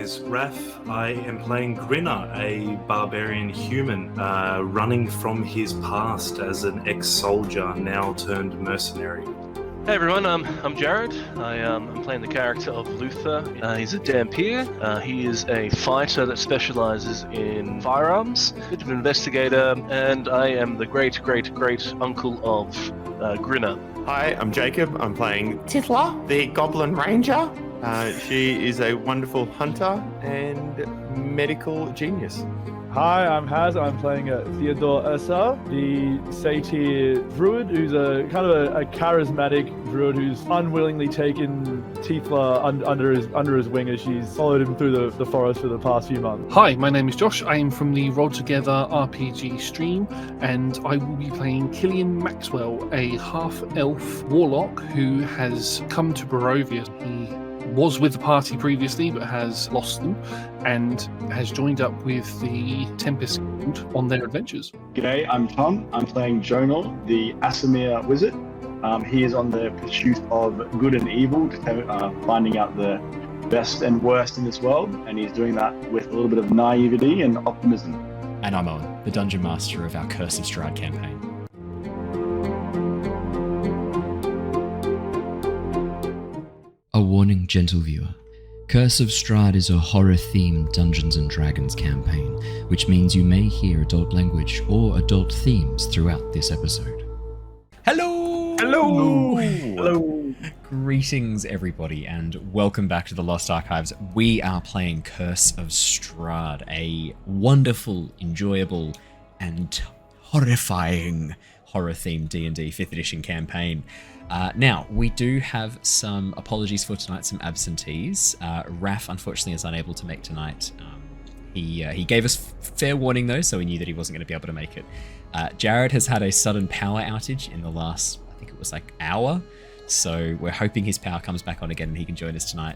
guys, Raph. I am playing Grinner, a barbarian human, running from his past as an ex-soldier, now turned mercenary. Hey everyone, I'm Jared. I'm playing the character of Luther. He's a Dhampir. He is a fighter that specializes in firearms, a bit of an investigator, and I am the great-great-great-uncle of Grinner. Hi, I'm Jacob. I'm playing Tithla, the Goblin Ranger. She is a wonderful hunter and medical genius. Hi, I'm Haz. I'm playing Theodore, the Satyr Druid, who's a kind of a charismatic Druid who's unwillingly taken Tithla under his wing as she's followed him through the forest for the past few months. Hi, my name is Josh. I am from the RollTogether RPG stream, and I will be playing Killian Maxwell, a half-elf warlock who has come to Barovia. He was with the party previously but has lost them and has joined up with the Tempest Guild on their adventures. G'day, I'm Tom. I'm playing Jonor, the Aasimar wizard. He is on the pursuit of good and evil, finding out the best and worst in this world, and he's doing that with a little bit of naivety and optimism. And I'm Owen, the Dungeon Master of our Curse of Strahd campaign. A warning, gentle viewer. Curse of Strahd is a horror-themed Dungeons & Dragons campaign, which means you may hear adult language or adult themes throughout this episode. Hello! Hello! Hello! Greetings, everybody, and welcome back to the Lost Archives. We are playing Curse of Strahd, a wonderful, enjoyable, and horrifying horror-themed D&D 5th edition campaign. Now, we do have some apologies for tonight, some absentees. Raph, unfortunately, is unable to make tonight. He gave us fair warning, though, so we knew that he wasn't going to be able to make it. Jared has had a sudden power outage in the last, I think it was like hour, so we're hoping his power comes back on again and he can join us tonight.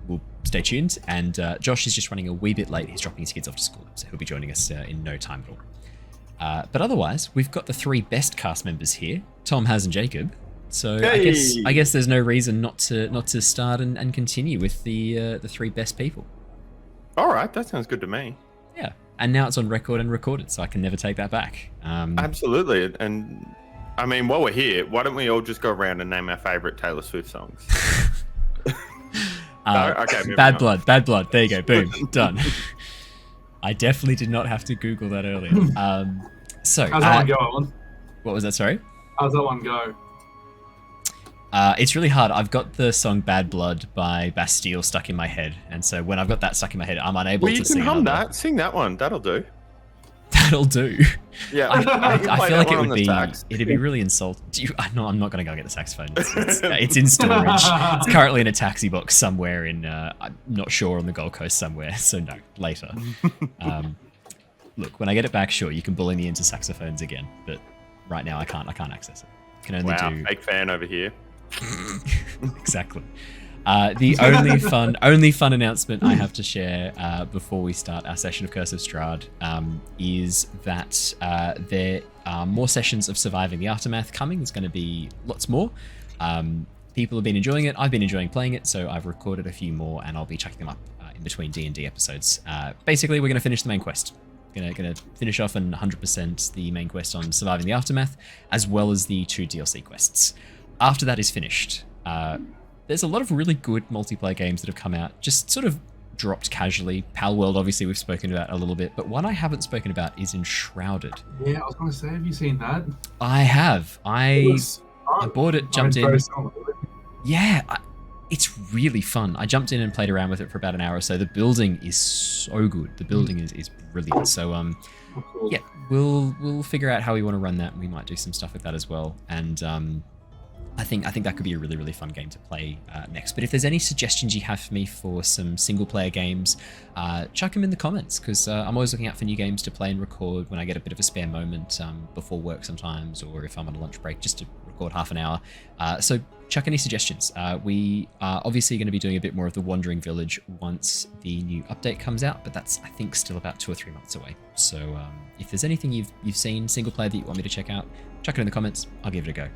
We'll stay tuned, and Josh is just running a wee bit late. He's dropping his kids off to school, so he'll be joining us in no time at all. But otherwise, we've got the three best cast members here, Tom, Haz, and Jacob. So Hey. I guess there's no reason not to start and continue with the three best people. All right, that sounds good to me. Yeah, and now it's on record and recorded, so I can never take that back. Absolutely. And I mean, while we're here, why don't we all just go around and name our favorite Taylor Swift songs? Okay, Bad Blood. There you go. Boom. Done. I definitely did not have to Google that earlier. So how's that one go, Owen? What was that? Sorry. How's that one go? It's really hard. I've got the song Bad Blood by Bastille stuck in my head, and so when I've got that stuck in my head, I'm unable to sing. You can hum another. that. Sing that one. That'll do. That'll do. Yeah. I feel like it'd be really insulting. No, I'm not going to go get the saxophone. It's in storage. It's currently in a taxi box somewhere in, I'm not sure, on the Gold Coast somewhere, so no, later. Look, when I get it back, sure, you can bully me into saxophones again, but right now I can't access it. Can only do... fake fan over here. Exactly. The only fun announcement I have to share before we start our session of Curse of Strahd is that there are more sessions of Surviving the Aftermath coming. There's going to be lots more. People have been enjoying it. I've been enjoying playing it, so I've recorded a few more, and I'll be chucking them up in between D&D episodes. Basically, we're going to finish the main quest. Going to finish off and 100% the main quest on Surviving the Aftermath, as well as the 2 DLC quests. After that is finished, there's a lot of really good multiplayer games that have come out, just sort of dropped casually. Pal World, obviously, we've spoken about a little bit, but one I haven't spoken about is Enshrouded. Yeah, I was going to say, have you seen that? I have. I bought it, jumped in. Yeah, it's really fun. I jumped in and played around with it for about an hour or so. The building is so good. The building is brilliant. So, cool. Yeah, we'll figure out how we want to run that. We might do some stuff with that as well. And I think that could be a really, really fun game to play next. But if there's any suggestions you have for me for some single-player games, chuck them in the comments, because I'm always looking out for new games to play and record when I get a bit of a spare moment before work sometimes, or if I'm on a lunch break, just to record half an hour. So chuck any suggestions. We are obviously going to be doing a bit more of the Wandering Village once the new update comes out, but that's, I think, still about 2 or 3 months away. So if there's anything you've seen single-player that you want me to check out, chuck it in the comments. I'll give it a go.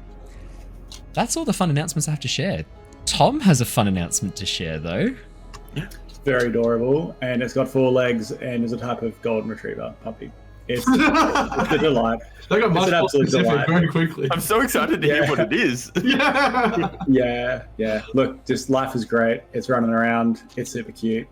That's all the fun announcements I have to share. Tom has a fun announcement to share, though. very adorable, and it's got 4 legs and is a type of golden retriever puppy. It's a delight. They got It's much an more absolute specific delight. very quickly. I'm so excited to hear what it is. Yeah. Yeah. Look, just life is great. It's running around. It's super cute.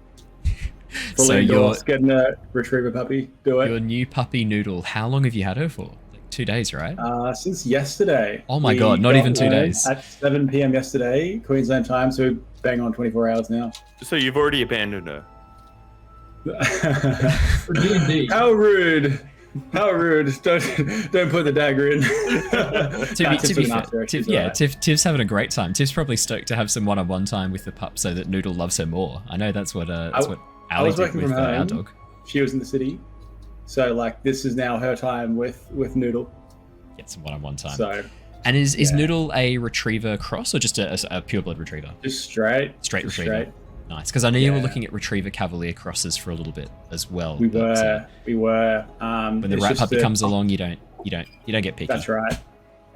So Fully your endorsed. Getting a retriever puppy. Do it. your new puppy Noodle, how long have you had her for? Like 2 days, right? Since yesterday. Oh my We God, not got even 2 home days. At 7 p.m. yesterday, Queensland time, so bang on 24 hours now. So you've already abandoned her. For D&D. How rude. How rude. Don't put the dagger in. To be fair, Tiv's having a great time. Tiv's probably stoked to have some one-on-one time with the pup so that Noodle loves her more. I know that's what I Ali was did working with from our home. dog. She was in the city. So, like, this is now her time with Noodle. Get some one-on-one time. So, And is yeah. Noodle a retriever cross or just a pure-blood retriever? just straight. Straight just retriever. straight. Nice, because I know you were Yeah. looking at retriever cavalier crosses for a little bit as well. We but, were. when the It's right just puppy that- comes along, you don't get picky. That's right.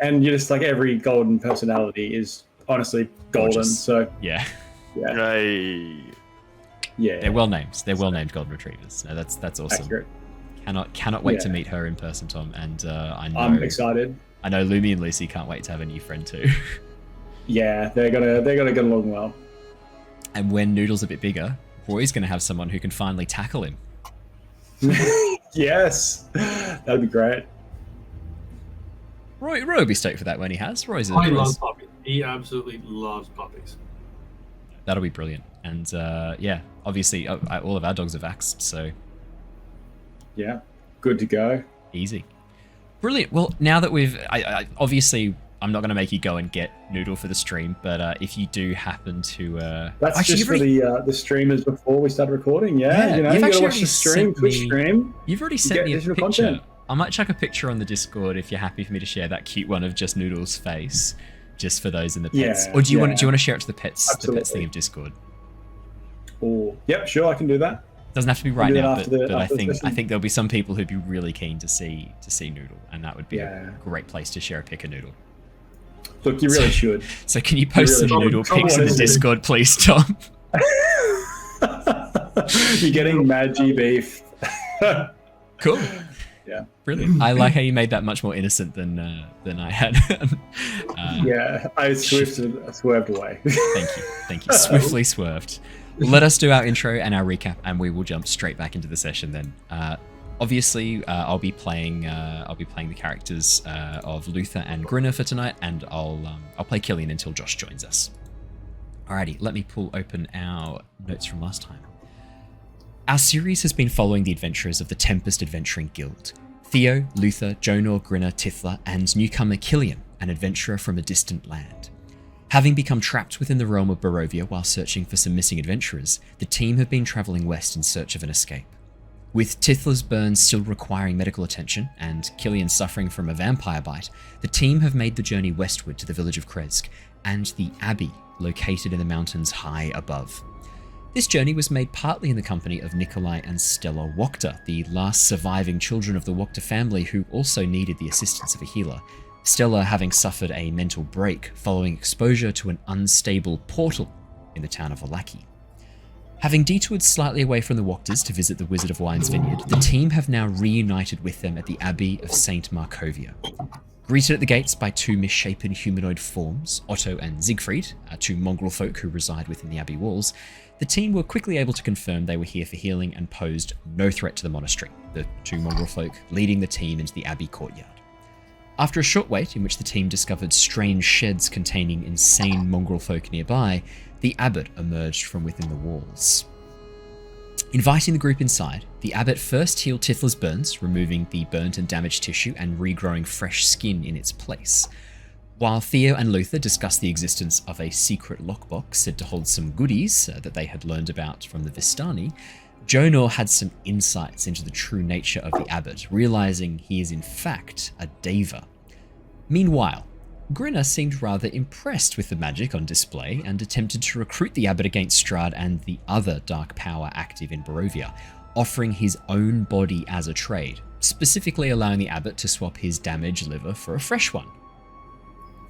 And you're just like, every golden personality is honestly golden. Gorgeous. So, Yeah, yeah. Hey. Yeah. they're well named. They're well named golden retrievers. No, that's awesome. Accurate. Cannot wait to Yeah. meet her in person, Tom. And I'm I excited. know Lumi and Lucy can't wait to have a new friend too. Yeah, they're gonna get along well. And when Noodle's a bit bigger, Roy's gonna have someone who can finally tackle him. Yes, that'd be great. Roy will be stoked for that when he has. He loves puppies. He absolutely loves puppies. That'll be brilliant. And yeah, obviously all of our dogs are vaxxed, so Yeah, good to go. easy. Brilliant. Well, now that I obviously I'm not going to make you go and get Noodle for the stream, but if you do happen to, That's actually, just for the streamers before we start recording. Yeah, you know, you've you gotta actually watch the already stream, sent Twitch me- stream. You've already You sent get me a additional picture. content. I might chuck a picture on the Discord if you're happy for me to share that cute one of just Noodle's face, just for those in the pets. Yeah, Or do you want yeah. to share it to the pets thing Absolutely. of Discord? Oh, yep, sure, I can do that. Doesn't have to be right do that now, after but the- I after the think session. there'll be some people who'd be really keen to see Noodle, and that would be Yeah. a great place to share a pic of Noodle. Look, you really should. So can you post really some should. Noodle Tom pics in the wanted to. Discord, please, Tom? You're getting mad G beef. Cool. Yeah. Brilliant. I like how you made that much more innocent than I had. Yeah, I swerved away. Thank you. Swiftly swerved. Let us do our intro and our recap, and we will jump straight back into the session then. Obviously, I'll be playing the characters of Luther and Grinner for tonight, and I'll play Killian until Josh joins us. Alrighty, let me pull open our notes from last time. Our series has been following the adventurers of the Tempest Adventuring Guild. Theo, Luther, Jonor, Grinner, Tithla, and newcomer Killian, an adventurer from a distant land. Having become trapped within the realm of Barovia while searching for some missing adventurers, the team have been travelling west in search of an escape. With Tithla's burns still requiring medical attention, and Killian suffering from a vampire bite, the team have made the journey westward to the village of Kresk, and the Abbey, located in the mountains high above. This journey was made partly in the company of Nikolai and Stella Wachter, the last surviving children of the Wachter family who also needed the assistance of a healer, Stella having suffered a mental break following exposure to an unstable portal in the town of Vallaki. Having detoured slightly away from the Wachters to visit the Wizard of Wine's vineyard, the team have now reunited with them at the Abbey of St. Markovia. Greeted at the gates by two misshapen humanoid forms, Otto and Siegfried, two mongrel folk who reside within the Abbey walls, the team were quickly able to confirm they were here for healing and posed no threat to the monastery, the two mongrel folk leading the team into the Abbey courtyard. After a short wait in which the team discovered strange sheds containing insane mongrel folk nearby, the abbot emerged from within the walls. Inviting the group inside, the abbot first healed Tithla's burns, removing the burnt and damaged tissue and regrowing fresh skin in its place. While Theo and Luther discussed the existence of a secret lockbox said to hold some goodies that they had learned about from the Vistani, Jonor had some insights into the true nature of the abbot, realizing he is in fact a Deva. Meanwhile, Grinner seemed rather impressed with the magic on display and attempted to recruit the abbot against Strahd and the other dark power active in Barovia, offering his own body as a trade, specifically allowing the abbot to swap his damaged liver for a fresh one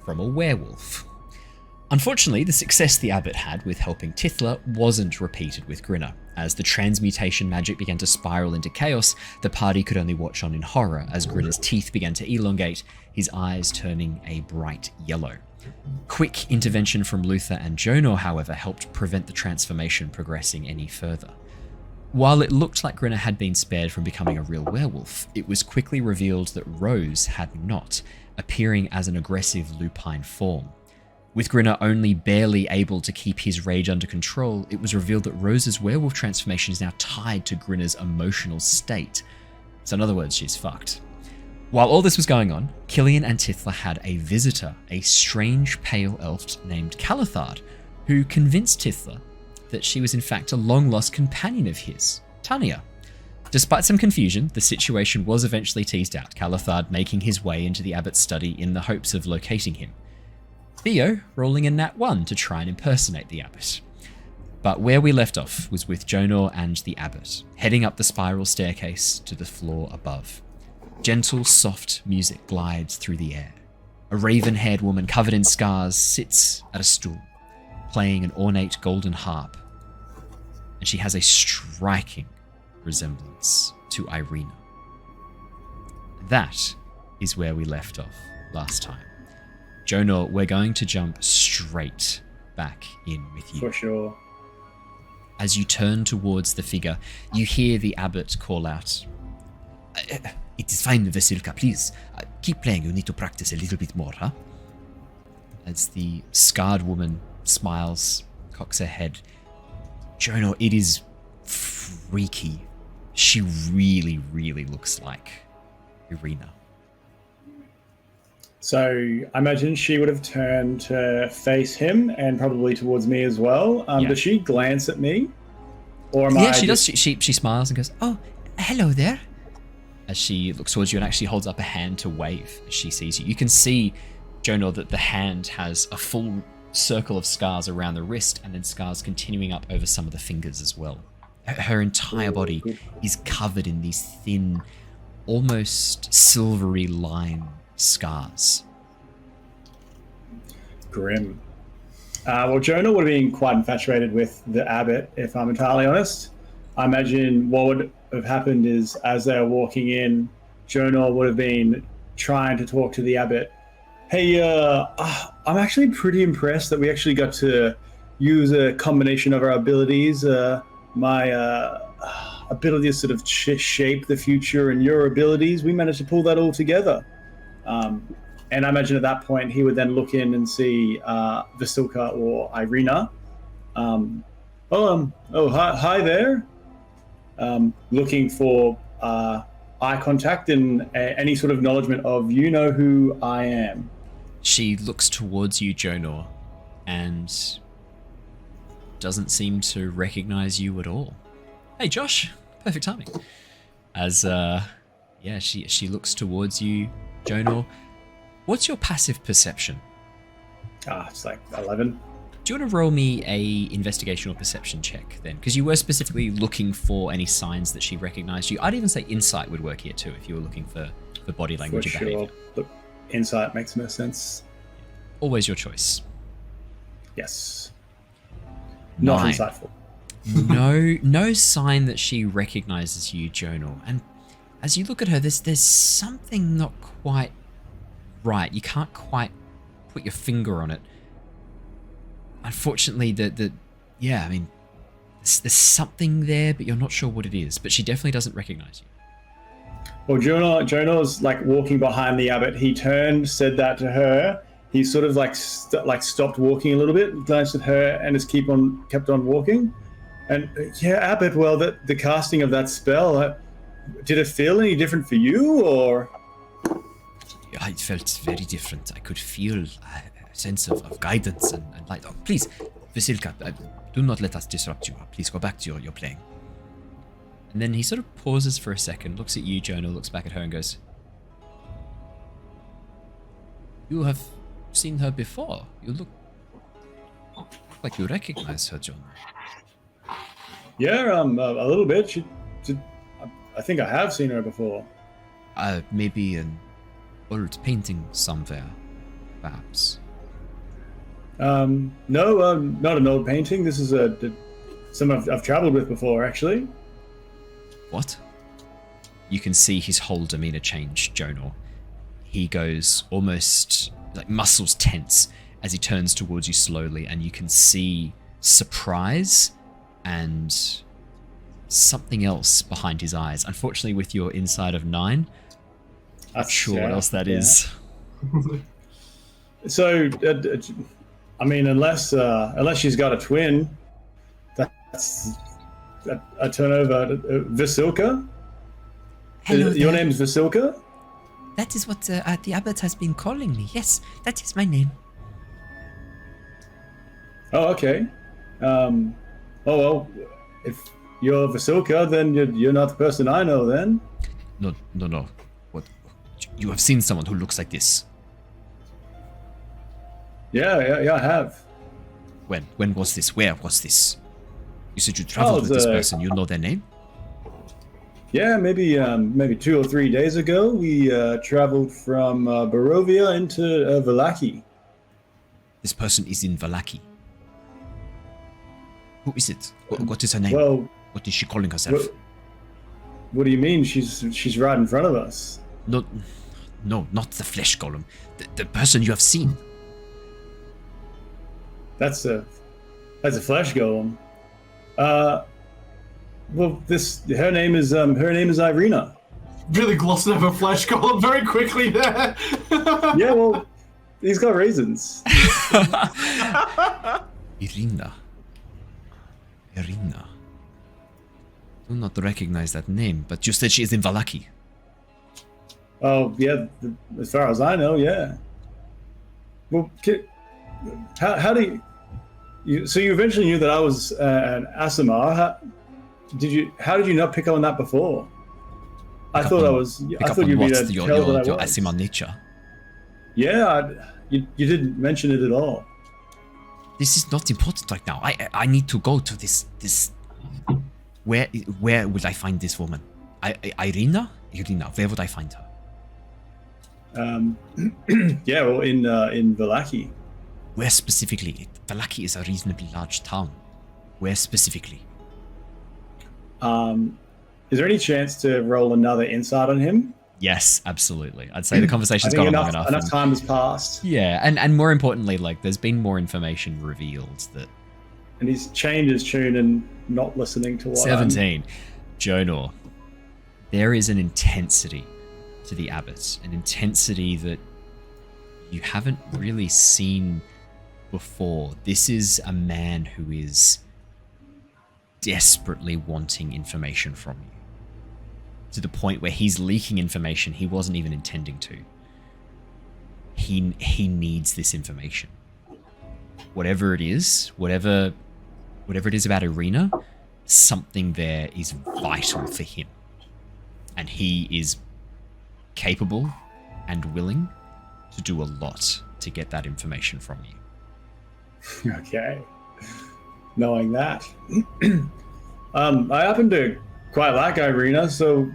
from a werewolf. Unfortunately, the success the abbot had with helping Tithla wasn't repeated with Grinner. As the transmutation magic began to spiral into chaos, the party could only watch on in horror as Grinner's teeth began to elongate, his eyes turning a bright yellow. Quick intervention from Luther and Jonor, however, helped prevent the transformation progressing any further. While it looked like Grinner had been spared from becoming a real werewolf, it was quickly revealed that Rose had not, appearing as an aggressive lupine form. With Grinner only barely able to keep his rage under control, it was revealed that Rose's werewolf transformation is now tied to Grinner's emotional state. So in other words, she's fucked. While all this was going on, Killian and Tithla had a visitor, a strange pale elf named Calathard, who convinced Tithla that she was in fact a long-lost companion of his, Tanya. Despite some confusion, the situation was eventually teased out, Calathard making his way into the abbot's study in the hopes of locating him. Theo rolling a nat 1 to try and impersonate the abbot. But where we left off was with Jonor and the abbot, heading up the spiral staircase to the floor above. Gentle, soft music glides through the air. A raven-haired woman covered in scars sits at a stool, playing an ornate golden harp, and she has a striking resemblance to Irina. That is where we left off last time. Jonor, we're going to jump straight back in with you. For sure. As you turn towards the figure, you hear the abbot call out, "It is fine, Vasilka, please. Keep playing, you need to practice a little bit more, huh?" As the scarred woman smiles, cocks her head. "Jonor, it is freaky. She really, really looks like Irina." So I imagine she would have turned to face him and probably towards me as well. Yeah. Does she glance at me? Or am Yeah, I she does. She smiles and goes, "Oh, hello there." As she looks towards you and actually holds up a hand to wave as she sees you. You can see, Jonor, that the hand has a full circle of scars around the wrist and then scars continuing up over some of the fingers as well. Her entire body is covered in these thin, almost silvery line scars. Grim. Well, Jonor would have been quite infatuated with the abbot, if I'm entirely honest. I imagine what would have happened is, as they were walking in, Jonor would have been trying to talk to the abbot. "Hey, I'm actually pretty impressed that we actually got to use a combination of our abilities. My ability to sort of shape the future and your abilities, we managed to pull that all together." And I imagine at that point he would then look in and see Vasilka or Irina. Hi there. Looking for eye contact and any sort of acknowledgement of, "You know who I am." She looks towards you, Jonor, and doesn't seem to recognize you at all. "Hey, Josh, perfect timing." As she looks towards you, Jonor. What's your passive perception? It's like 11. Do you want to roll me a investigation or perception check then? Because you were specifically looking for any signs that she recognized you. I'd even say insight would work here too if you were looking for body language and behavior. Look, insight makes most sense. Always your choice. Yes. Not 9. insightful. No sign that she recognizes you, Jonor. And as you look at her, there's something not quite right. You can't quite put your finger on it. Unfortunately, there's something there, but you're not sure what it is. But she definitely doesn't recognize you. Well, Jonor's like walking behind the abbot. He turned, said that to her. He sort of like stopped walking a little bit, glanced at her, and just kept on walking. And yeah, Abbot. Well, the casting of that spell, did it feel any different for you, or? It felt very different. I could feel a sense of guidance and light. Oh, please, Vasilka, do not let us disrupt you. Please go back to your playing. And then he sort of pauses for a second, looks at you, Jonor, looks back at her and goes, "You have seen her before. You look like you recognize her, Jonor." Yeah, a little bit. I think I have seen her before. Maybe an old painting somewhere, perhaps. No, not an old painting. This is someone I've traveled with before, actually. What? You can see his whole demeanor change, Jonor. He goes almost like muscles tense as he turns towards you slowly, and you can see surprise and something else behind his eyes. Unfortunately, with your inside of 9, not sure what else that is. So, I mean, unless she's got a twin, that's a turnover. Vasilka? Hello Your there. name's Vasilka? That is what the abbot has been calling me. Yes, that is my name. Oh, okay. Oh, well, if you're Vasilka, then you're not the person I know, then. No. What? You have seen someone who looks like this? Yeah, I have. When? When was this? Where was this? You said you traveled with this person. You know their name? Yeah, maybe 2 or 3 days ago, we traveled from Barovia into Vallaki. This person is in Vallaki. Who is it? What is her name? Well, what is she calling herself? What do you mean? She's right in front of us. No, not the flesh golem. The person you have seen. That's a flesh golem. Well, her name is Irina. Really glossing over flesh golem very quickly there. Yeah, well, he's got reasons. Irina. Do not recognize that name, but you said she is in Vallaki. Oh, yeah, as far as I know, yeah. Well, how do you... So you eventually knew that I was an Aasimar. How did you not pick up on that before? I thought you'd be able to tell that I your was. Aasimar nature. Yeah, you didn't mention it at all. This is not important right now. I need to go to this. Where would I find this woman? Irina, where would I find her? Yeah, well, in Vallaki. Where specifically? Vallaki is a reasonably large town. Where specifically? Is there any chance to roll another insight on him? Yes, absolutely. I'd say the conversation's gone long enough. Enough time has passed. Yeah, and more importantly, like, there's been more information revealed that... And he's changed his tune and not listening to what 17. Jonor. There is an intensity to the Abbot. An intensity that you haven't really seen before. This is a man who is desperately wanting information from you. To the point where he's leaking information he wasn't even intending to. He needs this information. Whatever it is, whatever it is about Irina, something there is vital for him. And he is capable and willing to do a lot to get that information from you. Okay. Knowing that. I happen to quite like Irina, so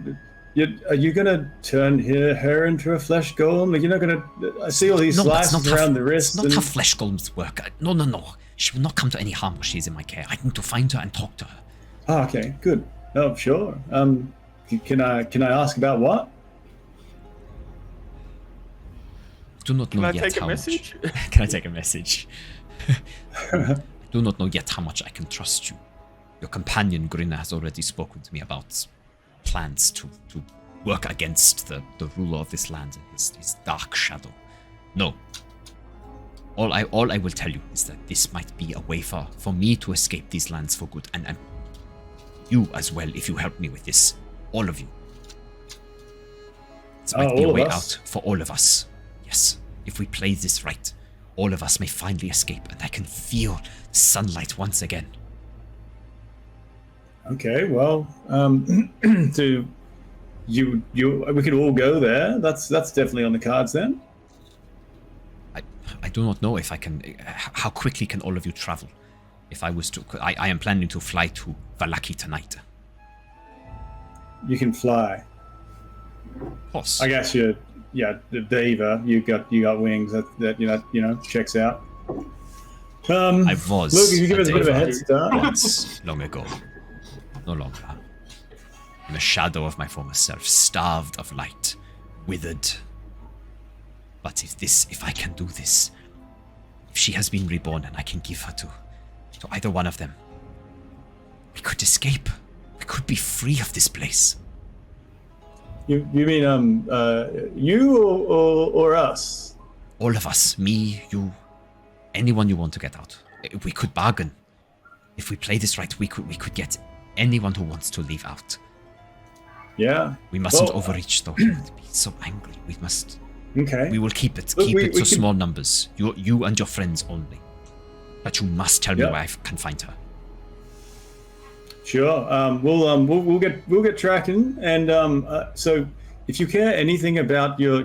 are you going to turn her into a flesh golem? Like, you're not going to... I see all these slices around the wrist. It's not how flesh golems work. No. She will not come to any harm while she's in my care. I need to find her and talk to her. Oh, okay, good. Oh, sure. Can I ask about what? Do not know Can I yet take a how message? much. Can I take a message? Do not know yet how much I can trust you. Your companion Grinner has already spoken to me about plans to work against the ruler of this land and his dark shadow. No. All I will tell you is that this might be a way for me to escape these lands for good, and you as well, if you help me with this. All of you. This might be a way out for all of us. Yes, if we play this right, all of us may finally escape, and I can feel sunlight once again. Okay, well, we could all go there. That's definitely on the cards then. I do not know if I can. How quickly can all of you travel? If I was to, I am planning to fly to Vallaki tonight. You can fly. Of course. I guess the Eva, you got wings. That checks out. I was. Look, you give us a bit of a head start. Once, long ago. No longer. I'm a shadow of my former self, starved of light, withered. But if I can do this, if she has been reborn and I can give her to either one of them, we could escape. We could be free of this place. You mean you or us? All of us, me, you, anyone you want to get out. We could bargain. If we play this right, we could get anyone who wants to leave out. Yeah. We mustn't overreach though. He would be so angry. We must. Okay. We will keep it. Look, Keep it to we small numbers. You and your friends only. But you must tell me where I can find her. Sure. We'll get tracking. And so, if you care anything about your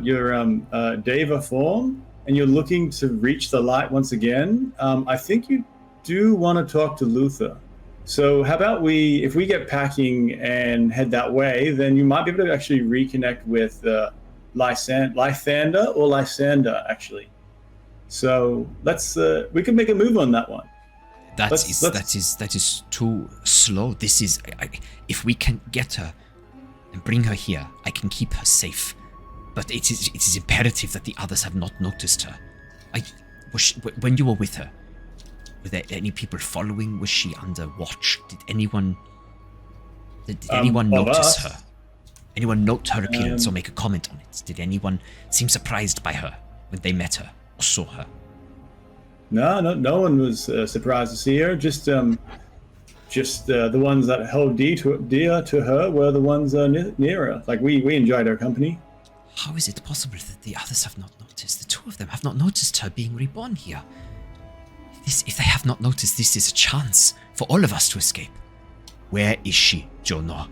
Deva form and you're looking to reach the light once again, I think you do want to talk to Luther. So how about if we get packing and head that way, then you might be able to actually reconnect with Lysander or Lysander, actually. So we can make a move on that one. That is too slow. This is if we can get her and bring her here, I can keep her safe. But it is imperative that the others have not noticed her. When you were with her, were there any people following? Was she under watch? Did anyone notice her? Anyone note her appearance or make a comment on it? Did anyone seem surprised by her when they met her or saw her? No one was surprised to see her. Just the ones that held dear to her were the ones near her. Like we enjoyed her company. How is it possible that the others have not noticed? The two of them have not noticed her being reborn here. If they have not noticed, this is a chance for all of us to escape. Where is she, Jonor?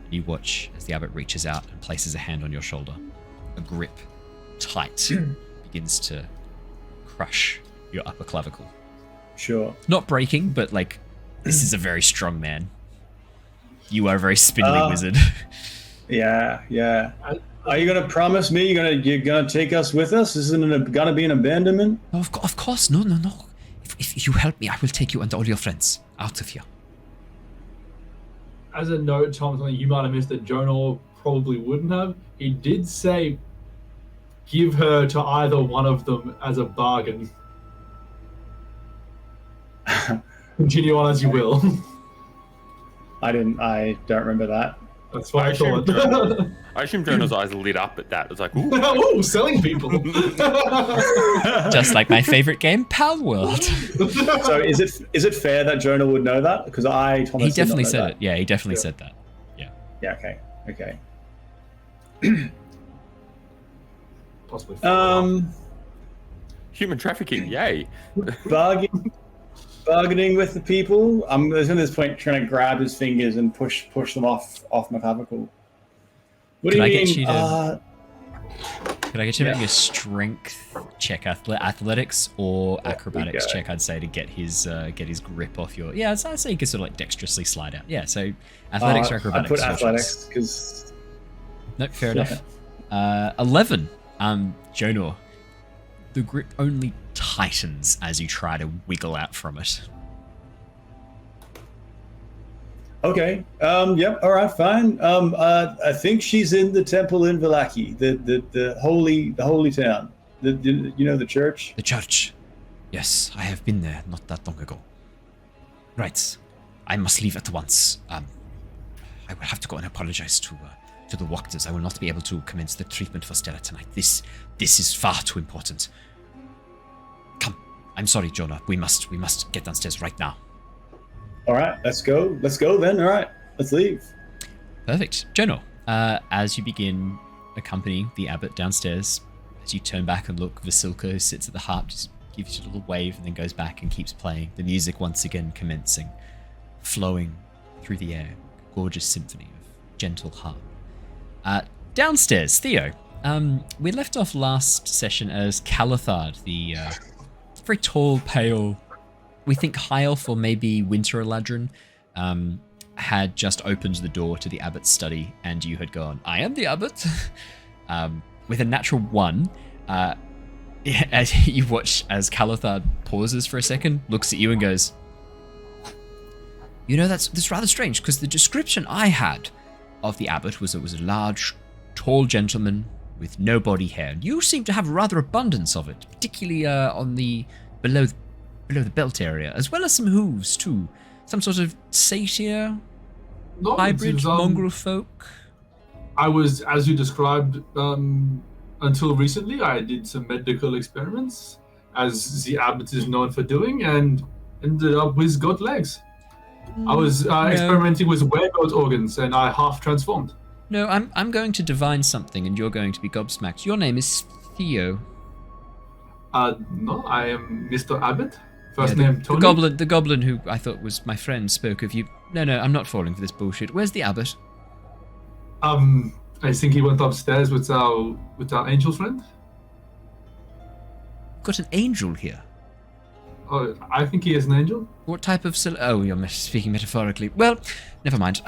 You watch as the abbot reaches out and places a hand on your shoulder. A grip, tight, begins to crush your upper clavicle. Sure. Not breaking, but like, this is a very strong man. You are a very spindly wizard. Yeah. Are you gonna promise me you're gonna take us with us? Isn't gonna be an abandonment? No, of course, no. If you help me, I will take you and all your friends out of here. As a note, Tom, something you might have missed that Jonor probably wouldn't have. He did say, give her to either one of them as a bargain. Continue on as you will. I don't remember that. That's what I thought. I assume Jonor's eyes lit up at that. It's like, ooh. Ooh, selling people. Just like my favorite game, Pal World. So is it fair that Jonor would know that? Because he definitely said it. Yeah, he definitely said that. Yeah. Yeah. Okay. Possibly. Human trafficking, yay. Bargaining with the people. I'm at this point trying to grab his fingers and push them off my clavicle. What do you mean? Could I get you to make a strength check, athletics or acrobatics check? I'd say to get his grip off your. Yeah, I'd say you could sort of like dexterously slide out. Yeah, so athletics or acrobatics. I put athletics because. No, fair enough. 11. Jonor, the grip only tightens as you try to wiggle out from it. Okay. Yep. All right. Fine. I think she's in the temple in Vallaki, the holy town. The church. The church. Yes, I have been there not that long ago. Right. I must leave at once. I will have to go and apologize to the Wachters. I will not be able to commence the treatment for Stella tonight. This is far too important. Come. I'm sorry, Jonor. We must get downstairs right now. All right, let's go then. All right, let's leave. Perfect. Jonor, as you begin accompanying the abbot downstairs, as you turn back and look, Vasilka, who sits at the harp, just gives you a little wave and then goes back and keeps playing. The music once again commencing, flowing through the air. Gorgeous symphony of gentle harp. Downstairs, Theo. We left off last session as Calathard, the very tall, pale, we think high elf or maybe Winter Eladrin, had just opened the door to the abbot's study, and you had gone, I am the abbot. With a natural 1, Yeah, as you watch as Calathard pauses for a second, looks at you and goes, "You know, that's rather strange, because the description I had of the abbot was it was a large, tall gentleman with no body hair. You seem to have a rather abundance of it, particularly on the below the belt area, as well as some hooves too. Some sort of satyr, No, hybrid, mongrel folk." I was, as you described, until recently, I did some medical experiments, as the abbot is known for doing, and ended up with goat legs. I was experimenting with were-goat organs, and I half transformed. No, I'm going to divine something, and you're going to be gobsmacked. Your name is Theo. No, I am Mr. Abbot. First name Tony. The goblin who I thought was my friend spoke of you. No, I'm not falling for this bullshit. Where's the abbot? I think he went upstairs with our angel friend. Got an angel here. Oh, I think he is an angel. What type of oh, you're speaking metaphorically. Well, never mind.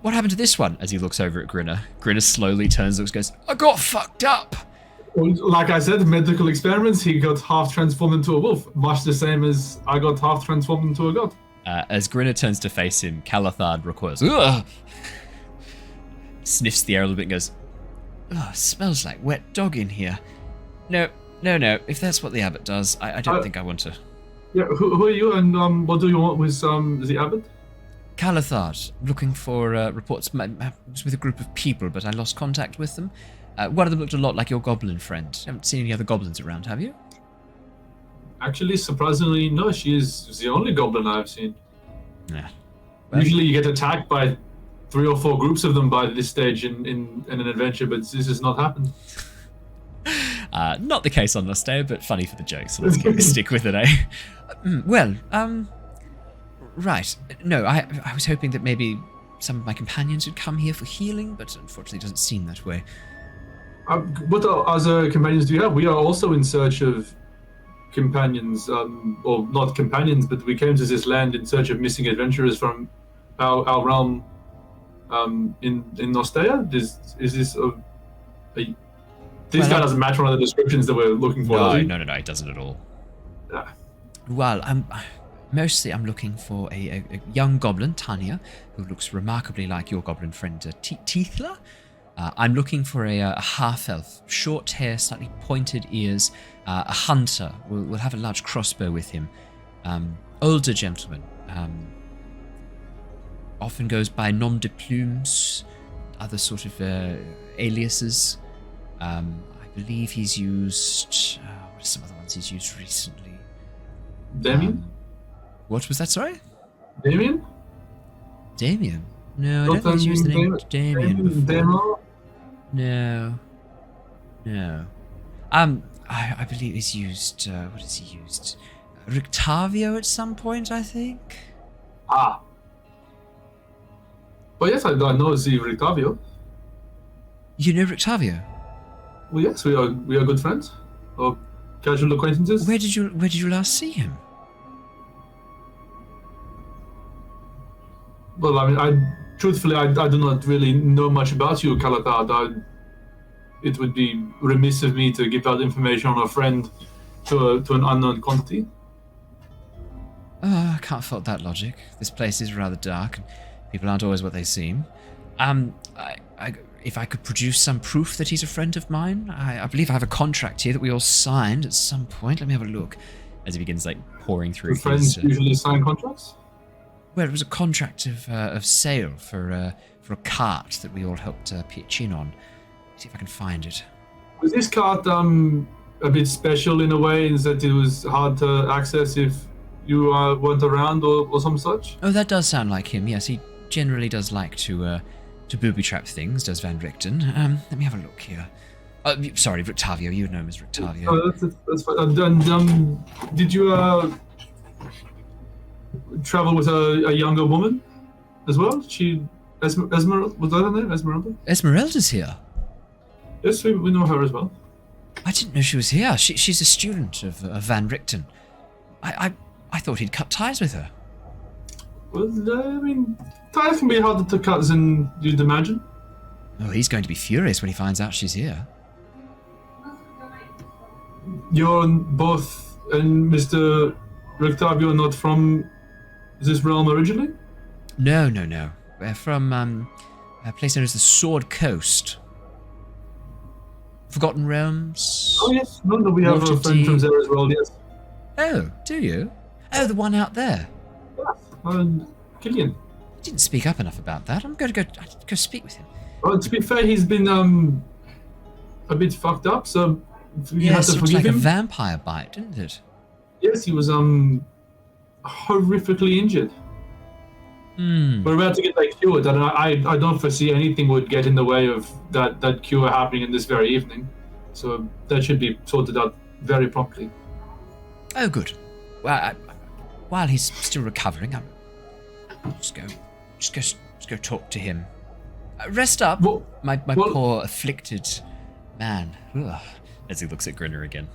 What happened to this one? As he looks over at Grinner. Grinner slowly turns, looks, goes, "I got fucked up." Well, like I said, medical experiments, he got half transformed into a wolf, much the same as I got half transformed into a goat. As Grinner turns to face him, Calathard recoils. Ugh! Sniffs the air a little bit and goes, "Oh, smells like wet dog in here. No. If that's what the abbot does, I don't think I want to." Yeah, who are you, and what do you want with the abbot? Calathard, looking for reports. I was with a group of people, but I lost contact with them. One of them looked a lot like your goblin friend. You haven't seen any other goblins around, have you? Actually, surprisingly, no. She is the only goblin I've seen. Yeah. Well, usually you get attacked by 3 or 4 groups of them by this stage in an adventure, but this has not happened. Not the case on Lustea, but funny for the jokes. So let's stick with it, eh? Right. No, I was hoping that maybe some of my companions would come here for healing, but unfortunately it doesn't seem that way. What other companions do you have? We are also in search of companions, or not companions, but we came to this land in search of missing adventurers from our realm in Lustea. Is this this guy doesn't match one of the descriptions that we're looking for. No, it doesn't at all. Yeah. Well, I'm looking for a young goblin, Tanya, who looks remarkably like your goblin friend, Tithla. I'm looking for a half-elf, short hair, slightly pointed ears, a hunter. We'll have a large crossbow with him. Older gentleman. Often goes by nom de plumes, other sort of aliases. I believe he's used... what are some other ones he's used recently? Damien? What was that, sorry? Damien? Damien? No, I don't think he's used the name Damien before. No. I believe he's used... what has he used? Rictavio at some point, I think? Ah. Well, yes, I know the Rictavio. You know Rictavio? Well, yes, we are good friends, or casual acquaintances. Where did you last see him? Well, I mean, truthfully, I do not really know much about you, Calathard. It would be remiss of me to give out information on a friend to an unknown quantity. I can't fault that logic. This place is rather dark, and people aren't always what they seem. If I could produce some proof that he's a friend of mine, I believe I have a contract here that we all signed at some point. Let me have a look. As he begins, pouring through. Do friends usually sign contracts? Well, it was a contract of sale for a cart that we all helped pitch in on. See if I can find it. Was this cart a bit special in a way, in that it was hard to access if you weren't around or some such? Oh, that does sound like him. Yes, he generally does like to booby trap things. Does Van Richten? Let me have a look here. Sorry, Rictavio. You know him as Rictavio. Oh, that's fine. And did you travel with a younger woman as well? She Esmeralda, was that her name? Esmeralda? Esmeralda's here. Yes, we know her as well. I didn't know she was here. She's a student of Van Richten. I thought he'd cut ties with her. Well, I mean, ties can be harder to cut than you'd imagine. Oh, he's going to be furious when he finds out she's here. you're both and Mr. Rictavio not from this realm originally? No. We're from a place known as the Sword Coast. Forgotten Realms. Oh yes, no, we have a friend from there as well. Yes. Oh, do you? Oh, the one out there. Yes, Killian. You didn't speak up enough about that. I'm going to go speak with him. Well, to be fair, he's been a bit fucked up, so you have to it looks forgive like him. a vampire bite, didn't it? Yes, he was horrifically injured. We're about to get that cured, and I don't foresee anything would get in the way of that cure happening in this very evening. So that should be sorted out very promptly. Oh, good. Well, while he's still recovering, I'll just go talk to him. Rest up, my poor afflicted man. Ugh. As he looks at Grinner again.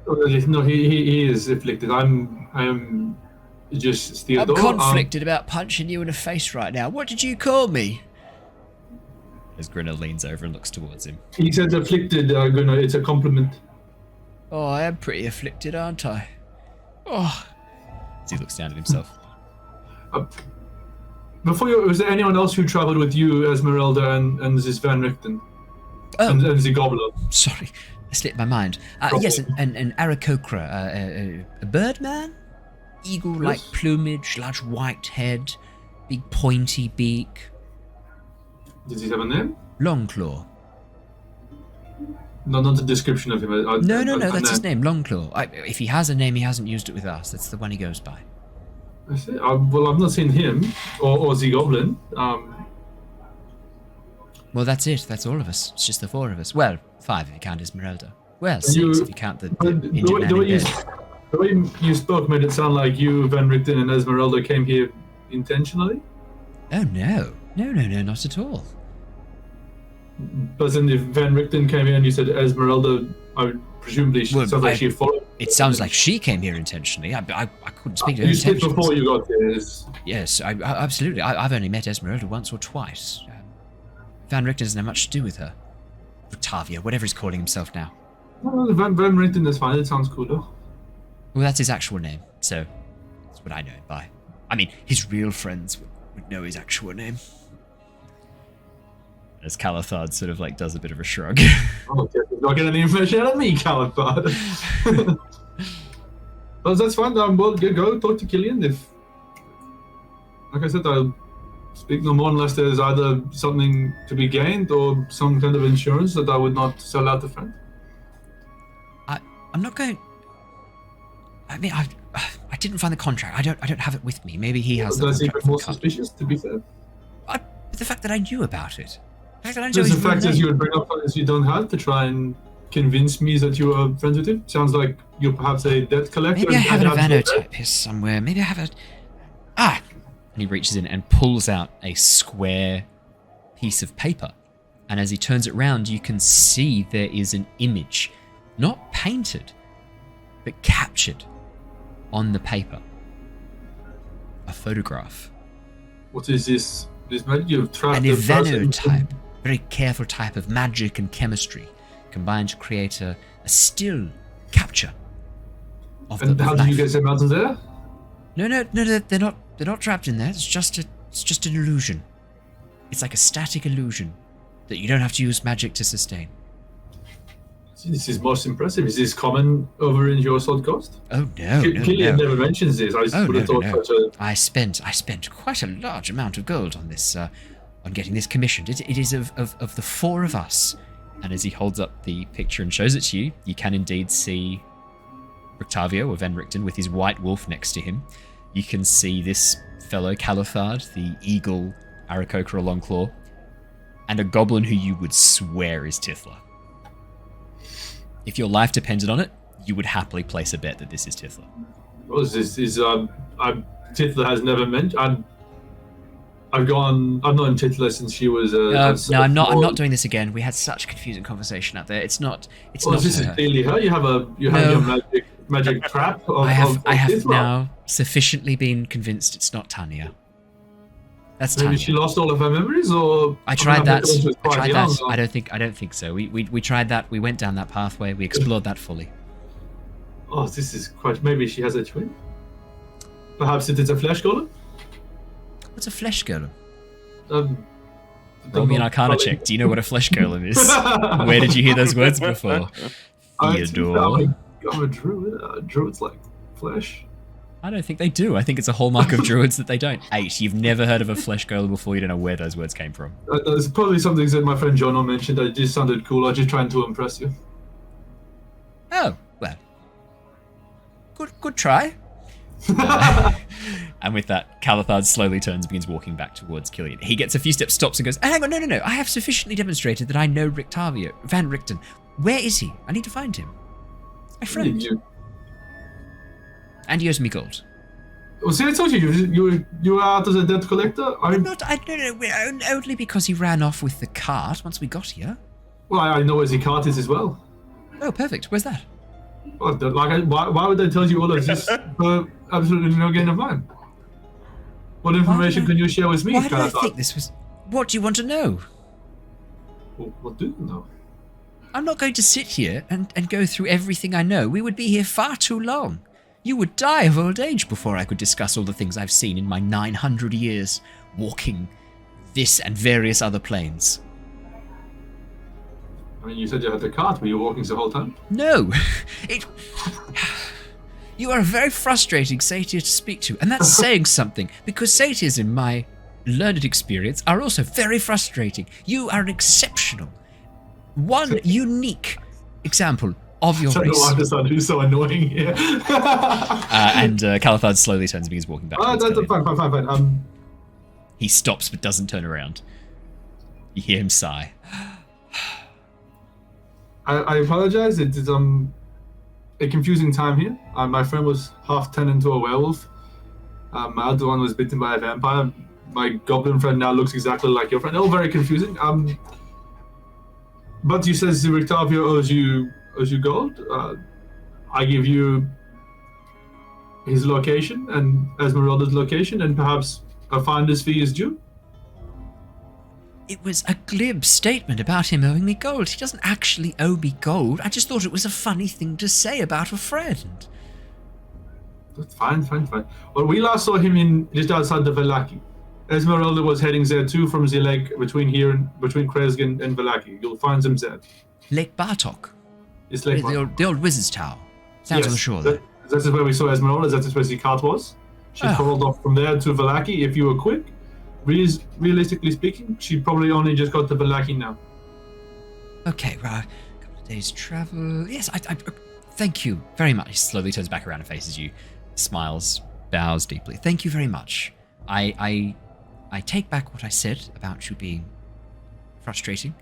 No, he is afflicted. I am just Theodore. I'm conflicted about punching you in the face right now. What did you call me? As Grinner leans over and looks towards him. He says afflicted, Grinner. It's a compliment. Oh, I am pretty afflicted, aren't I? Oh. As he looks down at himself. Was there anyone else who travelled with you, Esmeralda, and this Van Richten? Oh. And the Goblin? Sorry, I slipped my mind. Yes, an Aarakocra, a birdman? Eagle-like plumage, large white head, big pointy beak. Does he have a name? Longclaw. No, not the description of him. No, that's his name, Longclaw. If he has a name, he hasn't used it with us. That's the one he goes by. I see. Well, I've not seen him or the Goblin. Well, that's it. That's all of us. It's just the four of us. Well, 5 if you count Esmeralda. Well, 6 if you count the injured man in bed. The way you spoke made it sound like you, Van Richten, and Esmeralda came here intentionally. Oh, no, not at all. But then if Van Richten came here and you said Esmeralda, presumably sounds like she followed. It sounds like she came here intentionally. I couldn't speak to her intentions. You said before you got here. Yes, absolutely. I've only met Esmeralda once or twice. Van Richten doesn't have much to do with her. Octavia, whatever he's calling himself now. Well, Van Richten is fine. It sounds cool, though. Well, that's his actual name, so that's what I know him by. I mean, his real friends would know his actual name. As Calathard sort of does a bit of a shrug. Okay, you're not getting any information out of me, Calathard. Well, that's fine. Well, go talk to Killian. If, like I said, I'll speak no more unless there's either something to be gained or some kind of insurance that I would not sell out to friend. I'm not going. I mean, I didn't find the contract. I don't have it with me. Maybe he has. That's even more suspicious, to be fair. But the fact that I knew about it. Just the fact that you would bring up things you don't have to try and convince me that you are friends with him. Sounds like you're perhaps a debt collector. Maybe I have an Vanotype here somewhere. Maybe I have a. And he reaches in and pulls out a square piece of paper. And as he turns it round, you can see there is an image, not painted, but captured on the paper. A photograph. What is this? You've trapped an Vanotype. Very careful type of magic and chemistry combined to create a still capture of and how did you get them out of there? No, they're not trapped in there. It's just an illusion. It's like a static illusion that you don't have to use magic to sustain. This is most impressive. Is this common over in your Sword Coast? Oh no, Killian never mentions this. I spent quite a large amount of gold on this, on getting this commissioned. It is of the four of us. And as he holds up the picture and shows it to you, you can indeed see Octavio or Van Richten with his white wolf next to him. You can see this fellow Calathard, the eagle Aarakocra Longclaw, and a goblin who you would swear is Tithla. If your life depended on it, you would happily place a bet that this is Tithla. Well, Tithla has never mentioned. I've known Tithla since she was. No, I'm not doing this again. We had such confusing conversation out there. It's not. This is clearly her. You have your magic trap. I have now sufficiently been convinced it's not Tanya. That's Tanya. Maybe she lost all of her memories, or I tried that. I don't think so. We tried that. We went down that pathway. We explored that fully. Oh, this is quite... Maybe she has a twin? Perhaps it is a flesh golem? What's a flesh golem? Roll me an Arcana check. Do you know what a flesh golem is? Where did you hear those words before? Theodore. I'm a druid. Druids like flesh. I don't think they do. I think it's a hallmark of druids that they don't. 8. You've never heard of a flesh golem before. You don't know where those words came from. There's probably something that my friend Jonor mentioned. It just sounded cool. I was just trying to impress you. Oh, well. Good try. And with that, Calathard slowly turns and begins walking back towards Killian. He gets a few steps, stops and goes, hang on, no. I have sufficiently demonstrated that I know Van Richten. Where is he? I need to find him. My friend. And he owes me gold. Well, see, I told you were out as a debt collector. No, only because he ran off with the cart once we got here. Well, I know where the cart is as well. Oh, perfect. Where's that? Well, why would I tell you all of this for absolutely no gain of mine? What information can you share with me? Why did I think this was... What do you want to know? Well, what do you know? I'm not going to sit here and go through everything I know. We would be here far too long. You would die of old age before I could discuss all the things I've seen in my 900 years walking this and various other planes. I mean, you said you had the cart. Were you walking the whole time? No. You are a very frustrating satyr to speak to, and that's saying something, because satyrs, in my learned experience, are also very frustrating. You are an exceptional, unique example of your race. I don't understand who's so annoying here. And Calathard slowly turns and begins walking back. Fine. He stops but doesn't turn around. You hear him sigh. I apologize. It is a confusing time here. My friend was half turned into a werewolf. My other one was bitten by a vampire. My goblin friend now looks exactly like your friend. All very confusing. But you said Rictavio owes you gold. I give you his location and Esmeralda's location, and perhaps a finder's fee is due. It was a glib statement about him owing me gold. He doesn't actually owe me gold. I just thought it was a funny thing to say about a friend. That's fine. Well, we last saw him just outside the Vallaki. Esmeralda was heading there too from the lake between Kresgen and Vallaki. You'll find them there. Lake Bartok. It's Lake Bartok. The old wizard's tower. Sounds on the shore there. That is where we saw Esmeralda. That is where the cart was. She crawled off from there to Vallaki. If you were quick, realistically speaking, she probably only just got to Vallaki now. Okay, well, a couple of days' travel. Yes, I thank you very much. He slowly turns back around and faces you, smiles, bows deeply. Thank you very much. I take back what I said about you being frustrating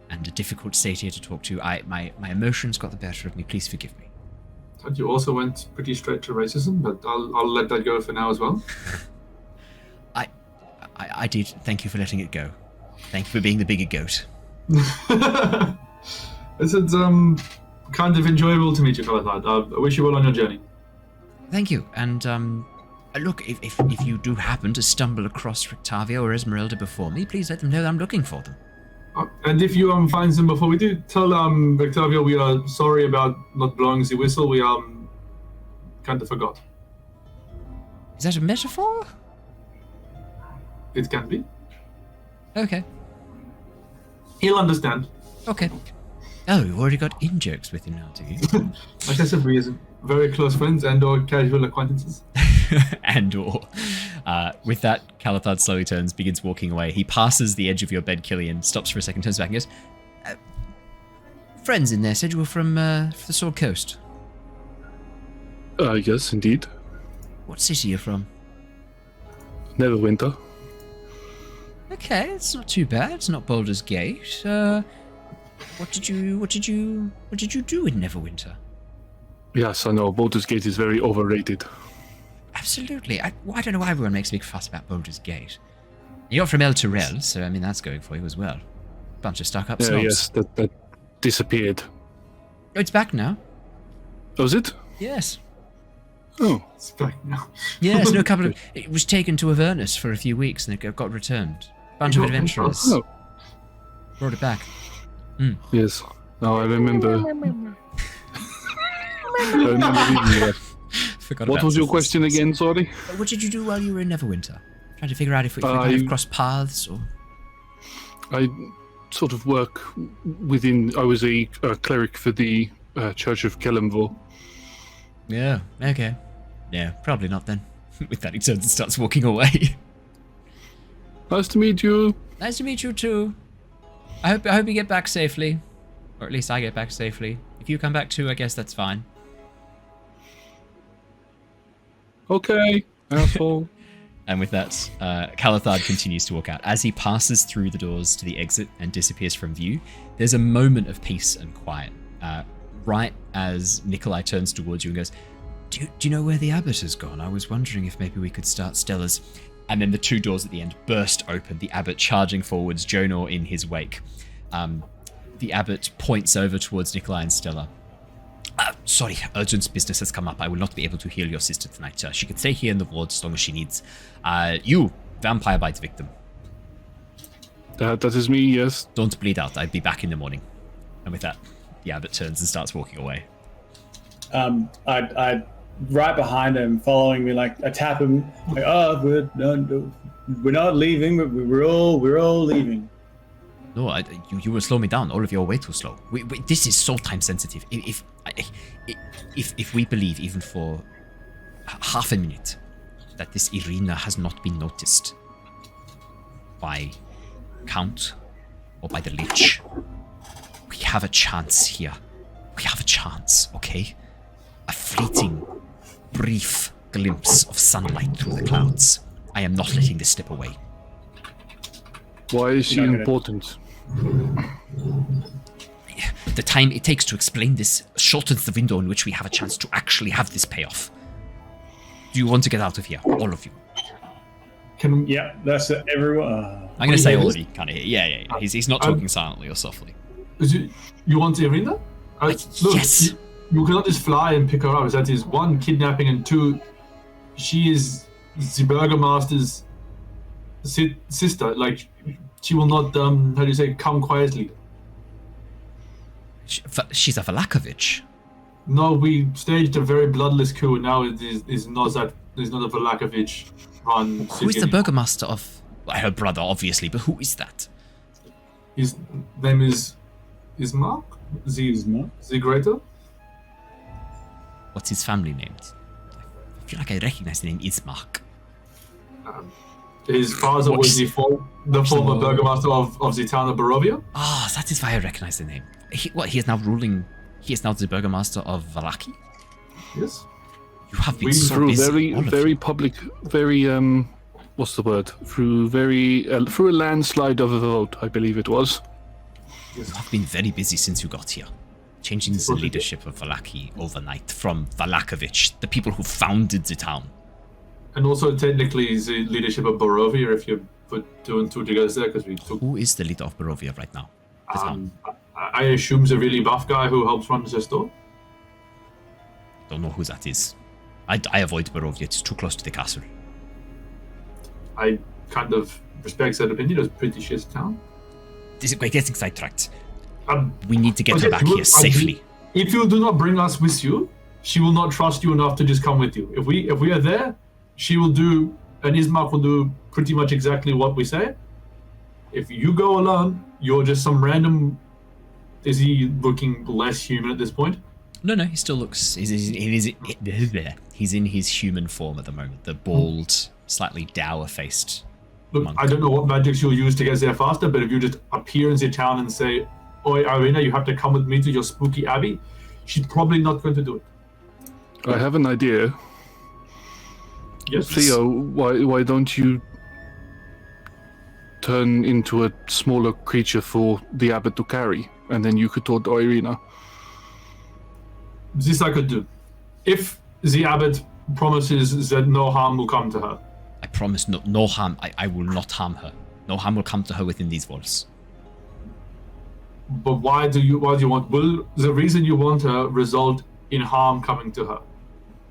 and a difficult satyr to talk to. My emotions got the better of me. Please forgive me. And you also went pretty straight to racism, but I'll let that go for now as well. I did. Thank you for letting it go. Thank you for being the bigger goat. It's kind of enjoyable to meet you, Calathard. I wish you well on your journey. Thank you. And look, if you do happen to stumble across Rictavio or Esmeralda before me, please let them know that I'm looking for them. And if you find them before we do, tell Rictavio we are sorry about not blowing the whistle. We kind of forgot. Is that a metaphor? It can be. Okay. He'll understand. Okay. Oh, you've already got in-jokes with him now, do you? Like I said, we are very close friends and/or casual acquaintances. And/or. With that, Calathard slowly turns, begins walking away. He passes the edge of your bed, Killian, stops for a second, turns back and goes, friends in there said you were from the Sword Coast. Yes, indeed. What city are you from? Neverwinter. Okay, it's not too bad. It's not Baldur's Gate. What did you do in Neverwinter? Yes, I know. Baldur's Gate is very overrated. Absolutely. I don't know why everyone makes a big fuss about Baldur's Gate. You're from El Turel, so I mean that's going for you as well. Bunch of stuck-up snobs. Yes, that disappeared. Oh, it's back now. Oh, is it? Yes. Oh. It's back now. Yes, no, it was taken to Avernus for a few weeks and it got returned. Bunch of adventurers. Oh. Brought it back. Yes. Now I remember. Never even that. Forgot What about was your this. question again, sorry? What did you do while you were in Neverwinter? Trying to figure out if we kind of crossed paths, or... I sort of work within... I was a cleric for the Church of Kelemvor. Yeah, okay. Yeah, probably not then. With that, he turns and starts walking away. Nice to meet you. Nice to meet you too. I hope you get back safely. Or at least I get back safely. If you come back too, I guess that's fine. Okay, asshole. And with that, Calathard continues to walk out. As he passes through the doors to the exit and disappears from view, there's a moment of peace and quiet. Right as Nikolai turns towards you and goes, do you know where the Abbot has gone? I was wondering if maybe we could start Stella's... And then the two doors at the end burst open, the Abbot charging forwards, Jonor in his wake. The Abbot points over towards Nikolai and Stella. Sorry, urgent business has come up. I will not be able to heal your sister tonight. She can stay here in the ward as long as she needs. You, vampire bite victim. That is me, yes. Don't bleed out. I'll be back in the morning. And with that, the Abbot turns and starts walking away. I right behind him, following me, like I tap him, like, we're not leaving, but we're all leaving. No, you will slow me down. All of you are way too slow. This is so time sensitive. If we believe even for half a minute that this arena has not been noticed by Count or by the Lich, we have a chance here. We have a chance, okay? A fleeting, brief glimpse of sunlight through the clouds. I am not letting this slip away. Why is she important? The time it takes to explain this shortens the window in which we have a chance to actually have this payoff. Do you want to get out of here, all of you? Yeah, that's it. Everyone. I'm going to say all of you, kind of. Yeah. He's not talking silently or softly. You want Irina? Look, yes. You cannot just fly and pick her up. That is one, kidnapping, and two, she is the Burgomaster's sister. Like, she will not, come quietly. She's a Valakovich. No, we staged a very bloodless coup, and now it is not a Valakovich run. Who is the Burgomaster of... her brother, obviously, but who is that? His name is Mark? The Greater? What's his family name? I feel like I recognize the name Ismark. His father was the former Burgomaster of the town of Barovia. That is why I recognize the name. He is now the Burgomaster of Vallaki? Yes. You have been so busy. Very public, very, what's the word? Through a landslide of a vote, I believe it was. You have been very busy since you got here. Changing the leadership of Vallaki overnight from Valakovich, the people who founded the town. And also technically the leadership of Barovia, if you put two and two together there, because we took... Who is the leader of Barovia right now? I assume the really buff guy who helps run the store. Don't know who that is. I avoid Barovia, it's too close to the castle. I kind of respect that opinion. It's a pretty shit town. We're getting sidetracked. We need to get her back here safely. If you do not bring us with you, she will not trust you enough to just come with you. If we are there, she will do, and Ismark will do pretty much exactly what we say. If you go alone, you're just some random... Is he looking less human at this point? No, he still looks... He's in his human form at the moment. The bald, slightly dour-faced Look, monk. I don't know what magics you'll use to get there faster, but if you just appear in the town and say, "Oi, Irina, you have to come with me to your spooky abbey," she's probably not going to do it. I have an idea. Yes. Theo, why don't you turn into a smaller creature for the Abbot to carry, and then you could talk to Irina? This I could do. If the Abbot promises that no harm will come to her. I promise no harm. I will not harm her. No harm will come to her within these walls. But why do you want... Will the reason you want her result in harm coming to her?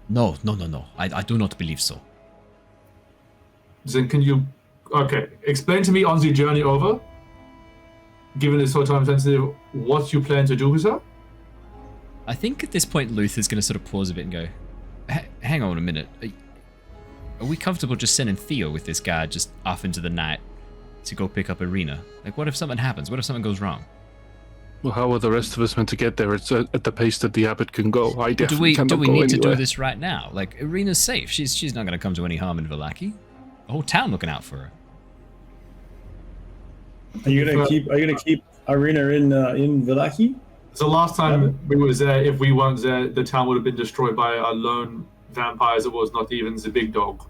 No. I do not believe so. Then can you... Okay, explain to me on the journey over, given it's so time sensitive, what you plan to do with her? I think at this point Luther's going to sort of pause a bit and go, hang on a minute. Are we comfortable just sending Theo with this guy just off into the night to go pick up Arena? Like, what if something happens? What if something goes wrong? Well, how are the rest of us meant to get there? It's at the pace that the Abbot can go. I Do definitely we cannot go need to do anywhere. this right now? Like, Arena's safe. She's not going to come to any harm in Vallaki. The whole town looking out for her. Are you gonna keep Arena in Vallaki? So last time we was there, if we weren't there, the town would have been destroyed by a lone vampires. It was not even the big dog.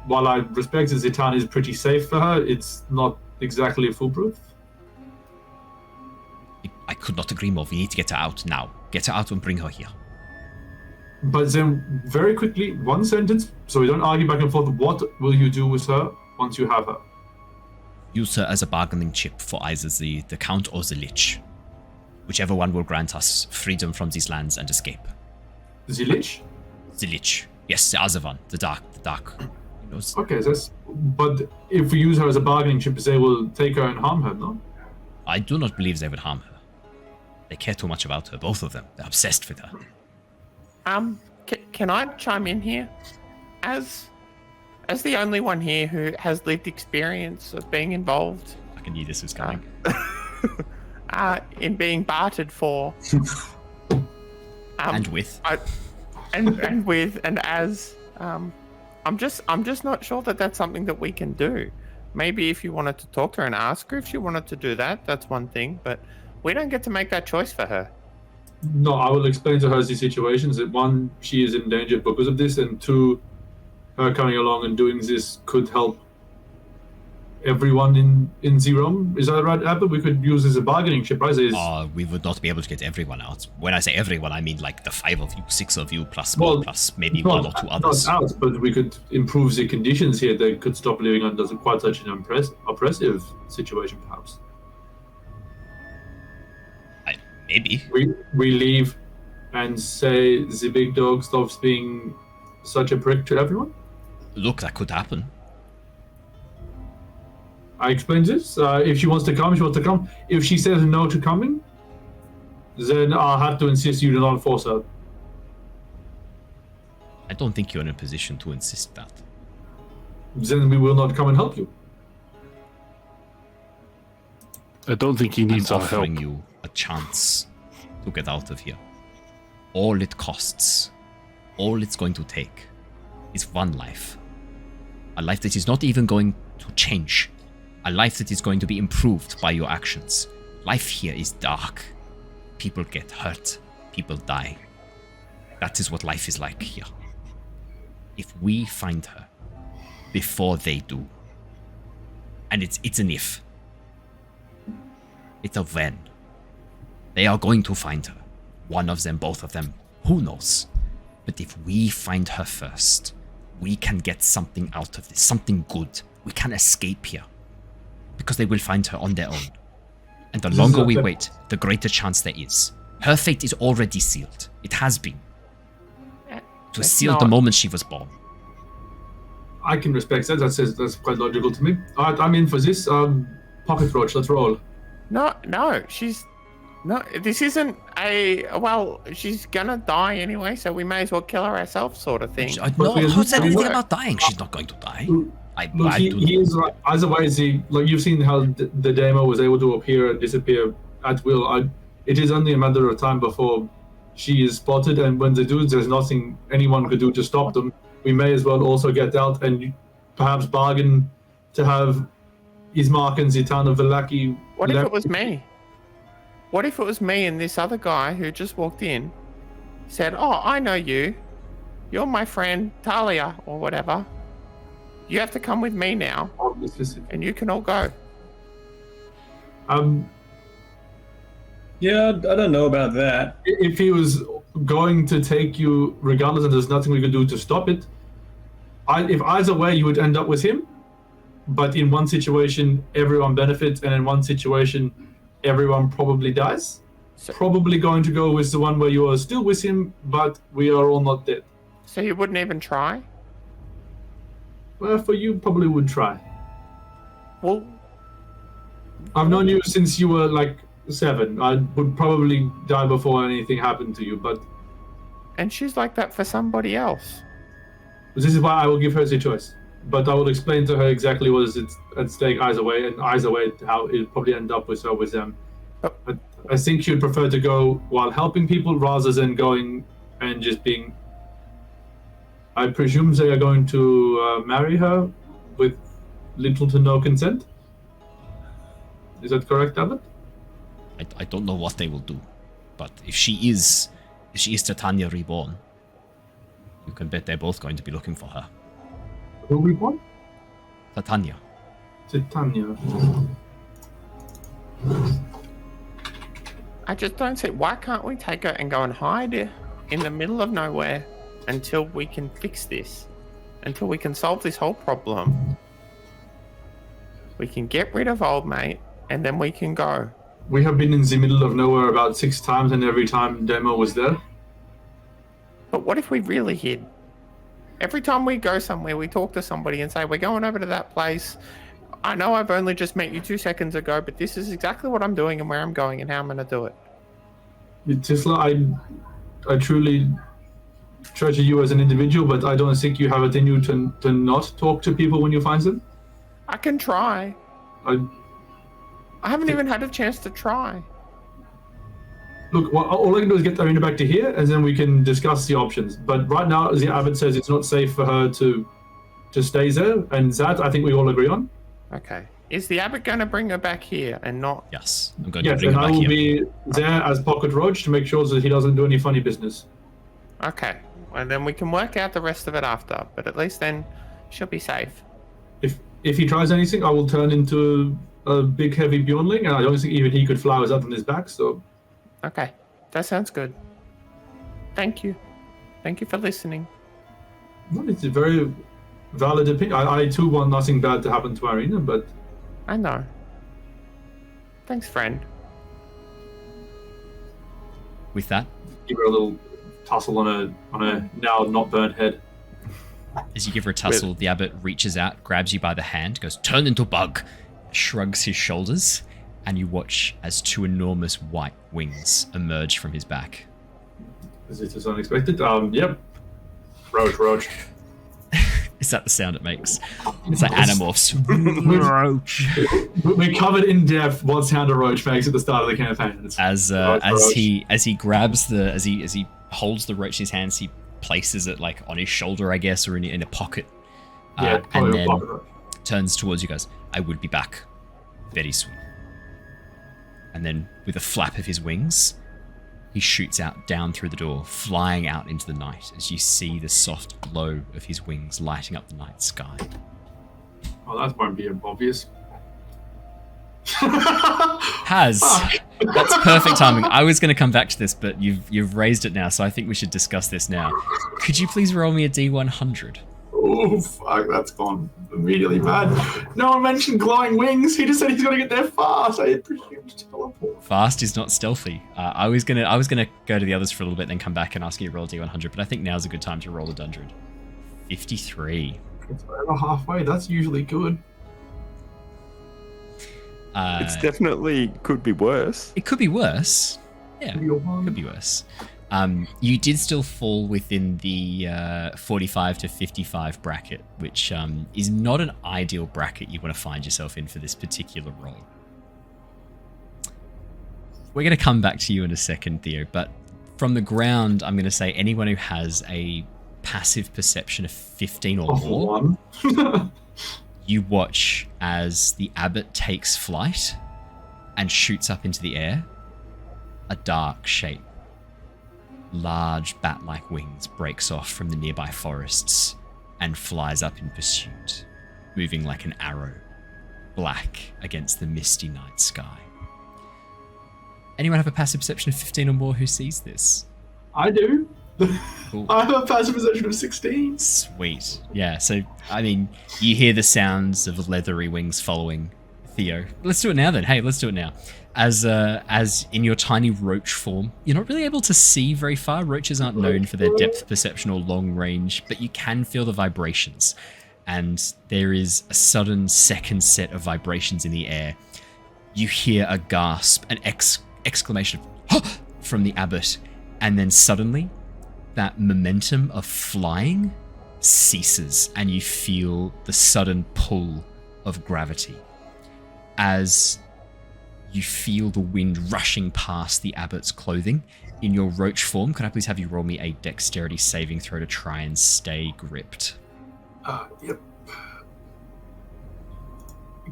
While I respect that the town is pretty safe for her, it's not exactly foolproof. I could not agree more. We need to get her out now. Get her out and bring her here. But then, very quickly, one sentence, so we don't argue back and forth. What will you do with her once you have her? Use her as a bargaining chip for either the Count or the Lich. Whichever one will grant us freedom from these lands and escape. The Lich? The Lich. Yes, the other one. The dark. You know, Okay, but if we use her as a bargaining chip, they will take her and harm her, no? I do not believe they would harm her. They care too much about her, both of them. They're obsessed with her. Can I chime in here? As the only one here who has lived experience of being involved. I knew this was coming. In being bartered for. And with. And with and as. I'm just not sure that that's something that we can do. Maybe if you wanted to talk to her and ask her if she wanted to do that, that's one thing. But we don't get to make that choice for her. No, I will explain to her the situations. That one, she is in danger because of this, and two, her coming along and doing this could help everyone in the realm. Is that right, Abbot? We could use as a bargaining chip, right? We would not be able to get everyone out. When I say everyone, I mean like the 5 of you, 6 of you, plus maybe one or two others. Not out, but we could improve the conditions here. They could stop living under quite such an oppressive situation, perhaps. Maybe. We leave and say the big dog stops being such a prick to everyone? Look, that could happen. I explained this. If she wants to come, she wants to come. If she says no to coming, then I'll have to insist you do not force her. I don't think you're in a position to insist that. Then we will not come and help you. I don't think he needs I'm our help. offering you a chance to get out of here. All it costs, all it's going to take, is one life. A life that is not even going to change. A life that is going to be improved by your actions. Life here is dark. People get hurt. People die. That is what life is like here. If we find her before they do, and it's an if, it's a when. They are going to find her. One of them, both of them, who knows? But if we find her first, we can get something out of this, something good. We can escape here. Because they will find her on their own. And the longer we wait, the greater chance there is. Her fate is already sealed. It has been. It was sealed the moment she was born. I can respect that. That's quite logical to me. Alright, I'm in for this. Pocket Roach, let's roll. No, she's... No, this isn't a... Well, she's gonna die anyway, so we may as well kill her ourselves sort of thing. No, who said anything about dying? She's not going to die. He is right. Either way, like you've seen how the demo was able to appear and disappear at will. It is only a matter of time before she is spotted, and when they do, there's nothing anyone could do to stop them. We may as well also get out and perhaps bargain to have Ismark and the town of Vallaki. What if it was me? What if it was me and this other guy who just walked in, said, "Oh, I know you. You're my friend Talia or whatever. You have to come with me now, and you can all go." Yeah, I don't know about that. If he was going to take you regardless and there's nothing we could do to stop it, if either way you would end up with him, but in one situation everyone benefits and in one situation everyone probably dies. Probably going to go with the one where you are still with him, but we are all not dead. So you wouldn't even try? Well, for you, probably would try. Well, I've known you since you were like 7. I would probably die before anything happened to you, but And she's like that for somebody else. this is why I will give her the choice. But I will explain to her exactly what is at stake either way, and either way how it probably end up with her with them. But I think she would prefer to go while helping people rather than going and just being. I presume they are going to marry her with little to no consent. Is that correct, Abbot? I don't know what they will do, but if she is Titania reborn, you can bet they're both going to be looking for her. Who reborn? Titania. Titania. I just don't see, why can't we take her and go and hide in the middle of nowhere until we can fix this? Until we can solve this whole problem. We can get rid of old mate, and then we can go. We have been in the middle of nowhere about 6 times, and every time Demo was there. But what if we really hid? Every time we go somewhere, we talk to somebody and say, we're going over to that place. I know I've only just met you 2 seconds ago, but this is exactly what I'm doing and where I'm going and how I'm going to do it. Tithla, I truly treasure you as an individual, but I don't think you have it in you to not talk to people when you find them. I can try. I haven't even had a chance to try. Look, all I can do is get Irina back to here, and then we can discuss the options. But right now, as the Abbot says, it's not safe for her to stay there, and that I think we all agree on. Okay. Is the Abbot going to bring her back here and not... Yes, I'm going to bring and her back I will here. be there as Pocket Roach to make sure that he doesn't do any funny business. Okay. And then we can work out the rest of it after, but at least then she'll be safe. If he tries anything, I will turn into a big heavy Bjornling, and I don't think even he could fly us up on his back, so... Okay. That sounds good. Thank you. Thank you for listening. Well, it's a very valid opinion. I too want nothing bad to happen to Irina, but... I know. Thanks, friend. With that, give her a little tussle on a now not burnt head. as you give her a tussle, the Abbot reaches out, grabs you by the hand, goes, "Turn into bug," shrugs his shoulders, and you watch as 2 enormous white wings emerge from his back. Is it as unexpected? Yep. Roach. Is that the sound it makes? It's like Animorphs. Roach. We covered in depth what sound a roach makes at the start of the campaign. It's as he grabs as he holds the roach in his hands, he places it like on his shoulder, I guess, or in a pocket. And then turns towards you guys. "I will be back very soon." And then with a flap of his wings, he shoots out down through the door, flying out into the night as you see the soft glow of his wings lighting up the night sky. Oh, that won't be obvious. That's perfect timing. I was going to come back to this, but you've raised it now, so I think we should discuss this now. Could you please roll me a D100? Oh, fuck, that's gone immediately bad. No one mentioned glowing wings. He just said he's got to get there fast. I presumed to teleport. Fast is not stealthy. I was gonna go to the others for a little bit, then come back and ask you to roll a D100, but I think now's a good time to roll a 100. 53. It's over halfway. That's usually good. It's definitely could be worse. It could be worse. Yeah, could be worse. You did still fall within the 45 to 55 bracket, which is not an ideal bracket you want to find yourself in for this particular role. We're going to come back to you in a second, Theo, but from the ground, I'm going to say anyone who has a passive perception of 15 or more, you watch as the Abbot takes flight and shoots up into the air. A dark shape, large bat-like wings, breaks off from the nearby forests and flies up in pursuit, moving like an arrow, black against the misty night sky. Anyone have a passive perception of 15 or more who sees this? I do. Cool. I have a passive perception of 16. Sweet. Yeah, so, I mean, you hear the sounds of leathery wings following Theo. Let's do it now then. Hey, let's do it now. As in your tiny roach form, you're not really able to see very far. Roaches aren't known for their depth perception or long range, but you can feel the vibrations. And there is a sudden second set of vibrations in the air. You hear a gasp, an exclamation of from the abbot, and then suddenly that momentum of flying ceases and you feel the sudden pull of gravity as you feel the wind rushing past the abbot's clothing. In your roach form, could I please have you roll me a dexterity saving throw to try and stay gripped? Yep.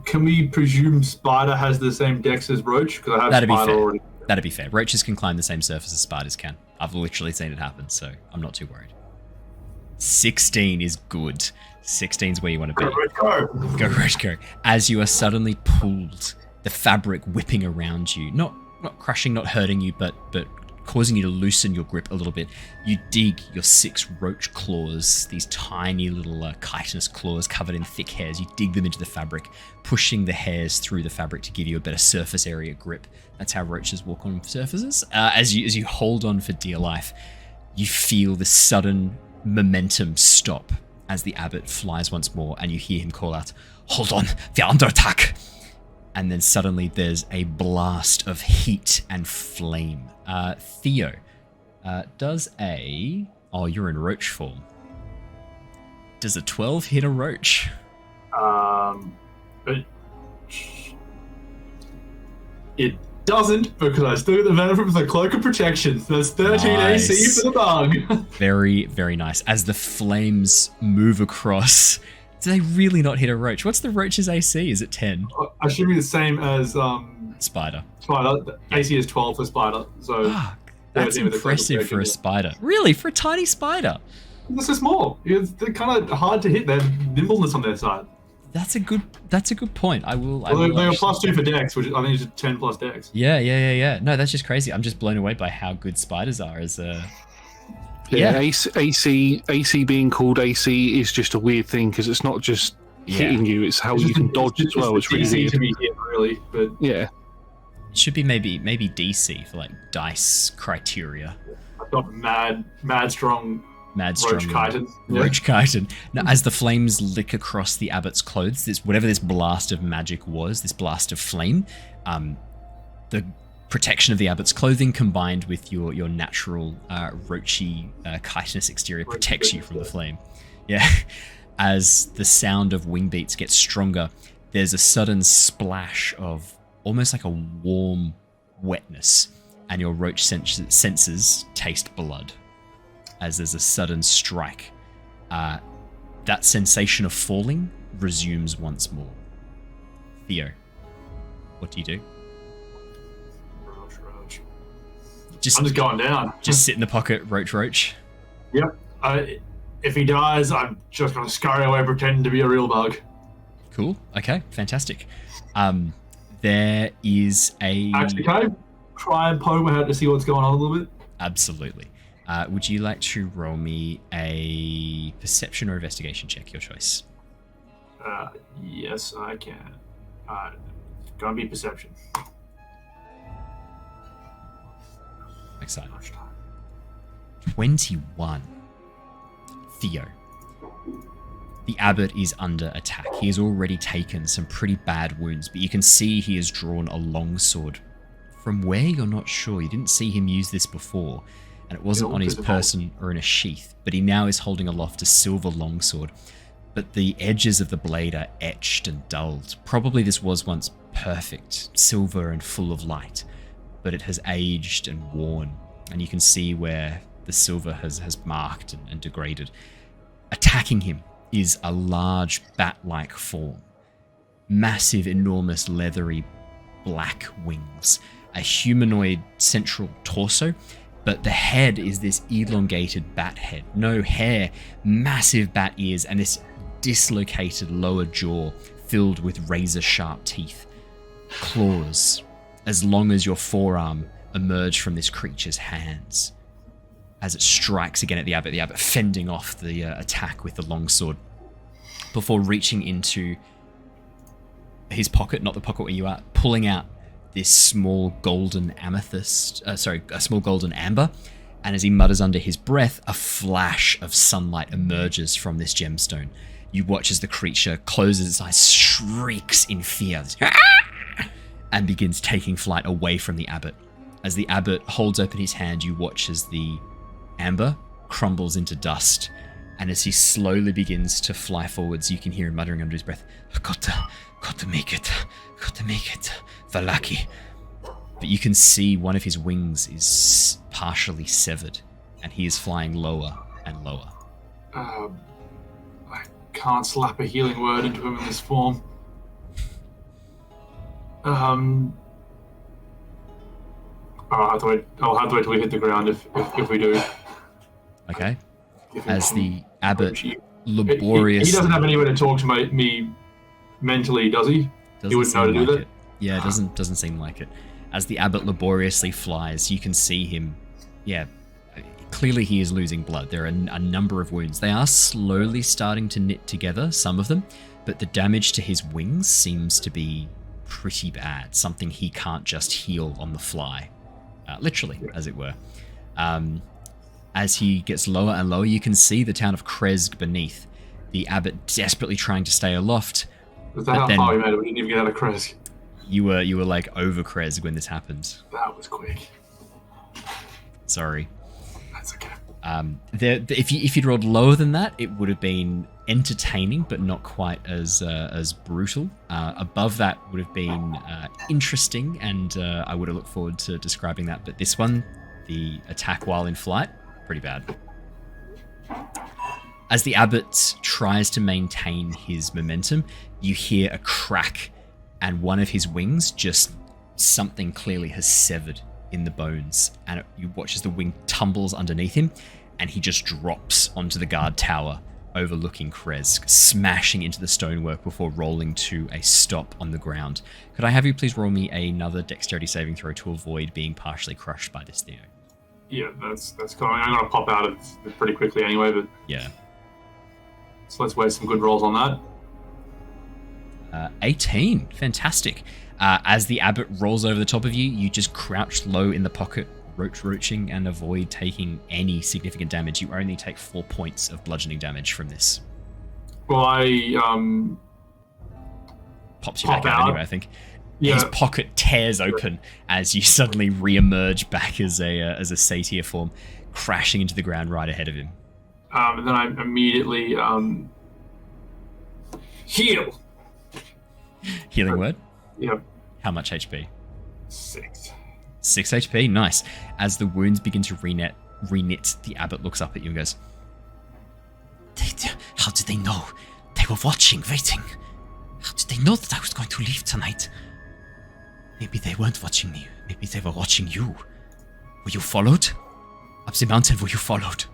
Can we presume Spider has the same dex as Roach? Because I have That'd be Spider fair. already. That'd be fair. Roaches can climb the same surface as spiders can. I've literally seen it happen, so I'm not too worried. 16 is good. 16 is where you want to be. Go. Go, Roach, go. As you are suddenly pulled, the fabric whipping around you, not crushing, not hurting you, but causing you to loosen your grip a little bit. You dig your 6 roach claws, these tiny little chitinous claws covered in thick hairs. You dig them into the fabric, pushing the hairs through the fabric to give you a better surface area grip. That's how roaches walk on surfaces. As you hold on for dear life, you feel the sudden momentum stop as the abbot flies once more, and you hear him call out, "Hold on, they're under attack!" And then suddenly there's a blast of heat and flame. Theo, does a... Oh, you're in roach form. Does a 12 hit a roach? It doesn't, because I still get the benefit of the Cloak of Protection. That's 13 Nice. AC for the bug. Very, very nice. As the flames move across, do they really not hit a roach? What's the roach's AC? Is it 10? I should be the same as Spider. Spider. AC is 12 for Spider. So That's 13 with the Cloak of impressive for a Protection. spider. Really? For a tiny spider? This is small. They're kind of hard to hit. They have nimbleness on their side. That's a good point. I will They were +2 for Dex, which I think is 10 plus Dex. Yeah. No, that's just crazy. I'm just blown away by how good spiders are as a... Yeah, AC being called AC is just a weird thing because it's not just hitting you; it's how you can dodge as well. It's really easy weird. to be hit, really, but yeah, It should be maybe DC for like dice criteria. I've got mad strong Roach chitin. Roach chitin. Now, as the flames lick across the abbot's clothes, whatever this blast of magic was, this blast of flame, the protection of the abbot's clothing combined with your natural roachy chitinous exterior protects you from the flame. Yeah. As the sound of wing beats gets stronger, there's a sudden splash of almost like a warm wetness, and your roach senses taste blood as there's a sudden strike. That sensation of falling resumes once more. Theo, what do you do? Roach. I'm Just just going down. Just sit in the pocket, roach. Yep. If he dies, I'm just going to scurry away pretending to be a real bug. Cool. Okay, fantastic. There is a... Actually, can I try and poke my head to see what's going on a little bit? Absolutely. Would you like to roll me a perception or investigation check, your choice? Yes, I can. Gonna be perception. Excited. 21. Theo. The abbot is under attack. He has already taken some pretty bad wounds, but you can see he has drawn a longsword. From where you're not sure, you didn't see him use this before, and it wasn't on his person or in a sheath, but he now is holding aloft a silver longsword. But the edges of the blade are etched and dulled. Probably this was once perfect, silver and full of light, but it has aged and worn, and you can see where the silver has marked and degraded. Attacking him is a large bat-like form. Massive, enormous, leathery black wings. A humanoid central torso, but the head is this elongated bat head. No hair, massive bat ears, and this dislocated lower jaw filled with razor-sharp teeth. Claws, as long as your forearm, emerge from this creature's hands. As it strikes again at the abbot fending off the attack with the longsword before reaching into his pocket, not the pocket where you are, pulling out this small golden a small golden amber, and as he mutters under his breath, a flash of sunlight emerges from this gemstone. You watch as the creature closes its eyes, shrieks in fear, and begins taking flight away from the abbot. As the abbot holds open his hand, you watch as the amber crumbles into dust, and as he slowly begins to fly forwards, you can hear him muttering under his breath, got to make it, Vallaki. But you can see one of his wings is partially severed, and he is flying lower and lower. I can't slap a healing word into him in this form. I'll have to wait till we hit the ground if we do. Okay. As the abbot laboriously... He doesn't have anywhere to talk to me mentally, does he? He wouldn't know to do that? Yeah, it doesn't seem like it. As the abbot laboriously flies, you can see him... Yeah, clearly he is losing blood. There are a number of wounds. They are slowly starting to knit together, some of them, but the damage to his wings seems to be pretty bad. Something he can't just heal on the fly. Literally, as it were. As he gets lower and lower, you can see the town of Krezg beneath. The abbot desperately trying to stay aloft. Was that how far we made it? We didn't even get out of Krezg. You were like over Krezg when this happened. That was quick. Sorry. That's okay. If you'd rolled lower than that, it would have been entertaining, but not quite as brutal. Above that would have been interesting, and I would have looked forward to describing that. But this one, the attack while in flight, pretty bad. As the abbot tries to maintain his momentum, you hear a crack, and one of his wings, just something clearly has severed in the bones, and you watch as the wing tumbles underneath him, and he just drops onto the guard tower overlooking Krezg, smashing into the stonework before rolling to a stop on the ground. Could I have you please roll me another dexterity saving throw to avoid being partially crushed by this, Theo? Yeah, that's cool. I'm gonna pop out of it pretty quickly anyway, but yeah. So let's waste some good rolls on that. 18, fantastic. As the abbot rolls over the top of you, you just crouch low in the pocket, roaching, and avoid taking any significant damage. You only take 4 points of bludgeoning damage from this. Well, I pops you back out anyway, I think. Yeah. His pocket tears open as you suddenly re-emerge back as a satyr form, crashing into the ground right ahead of him. And then I immediately heal. Healing word? Yep. How much HP? 6. 6 HP, nice. As the wounds begin to reknit, the abbot looks up at you and goes, how did they know? They were watching, waiting. How did they know that I was going to leave tonight? Maybe they weren't watching me. Maybe they were watching you. Were you followed? Up the mountain, were you followed?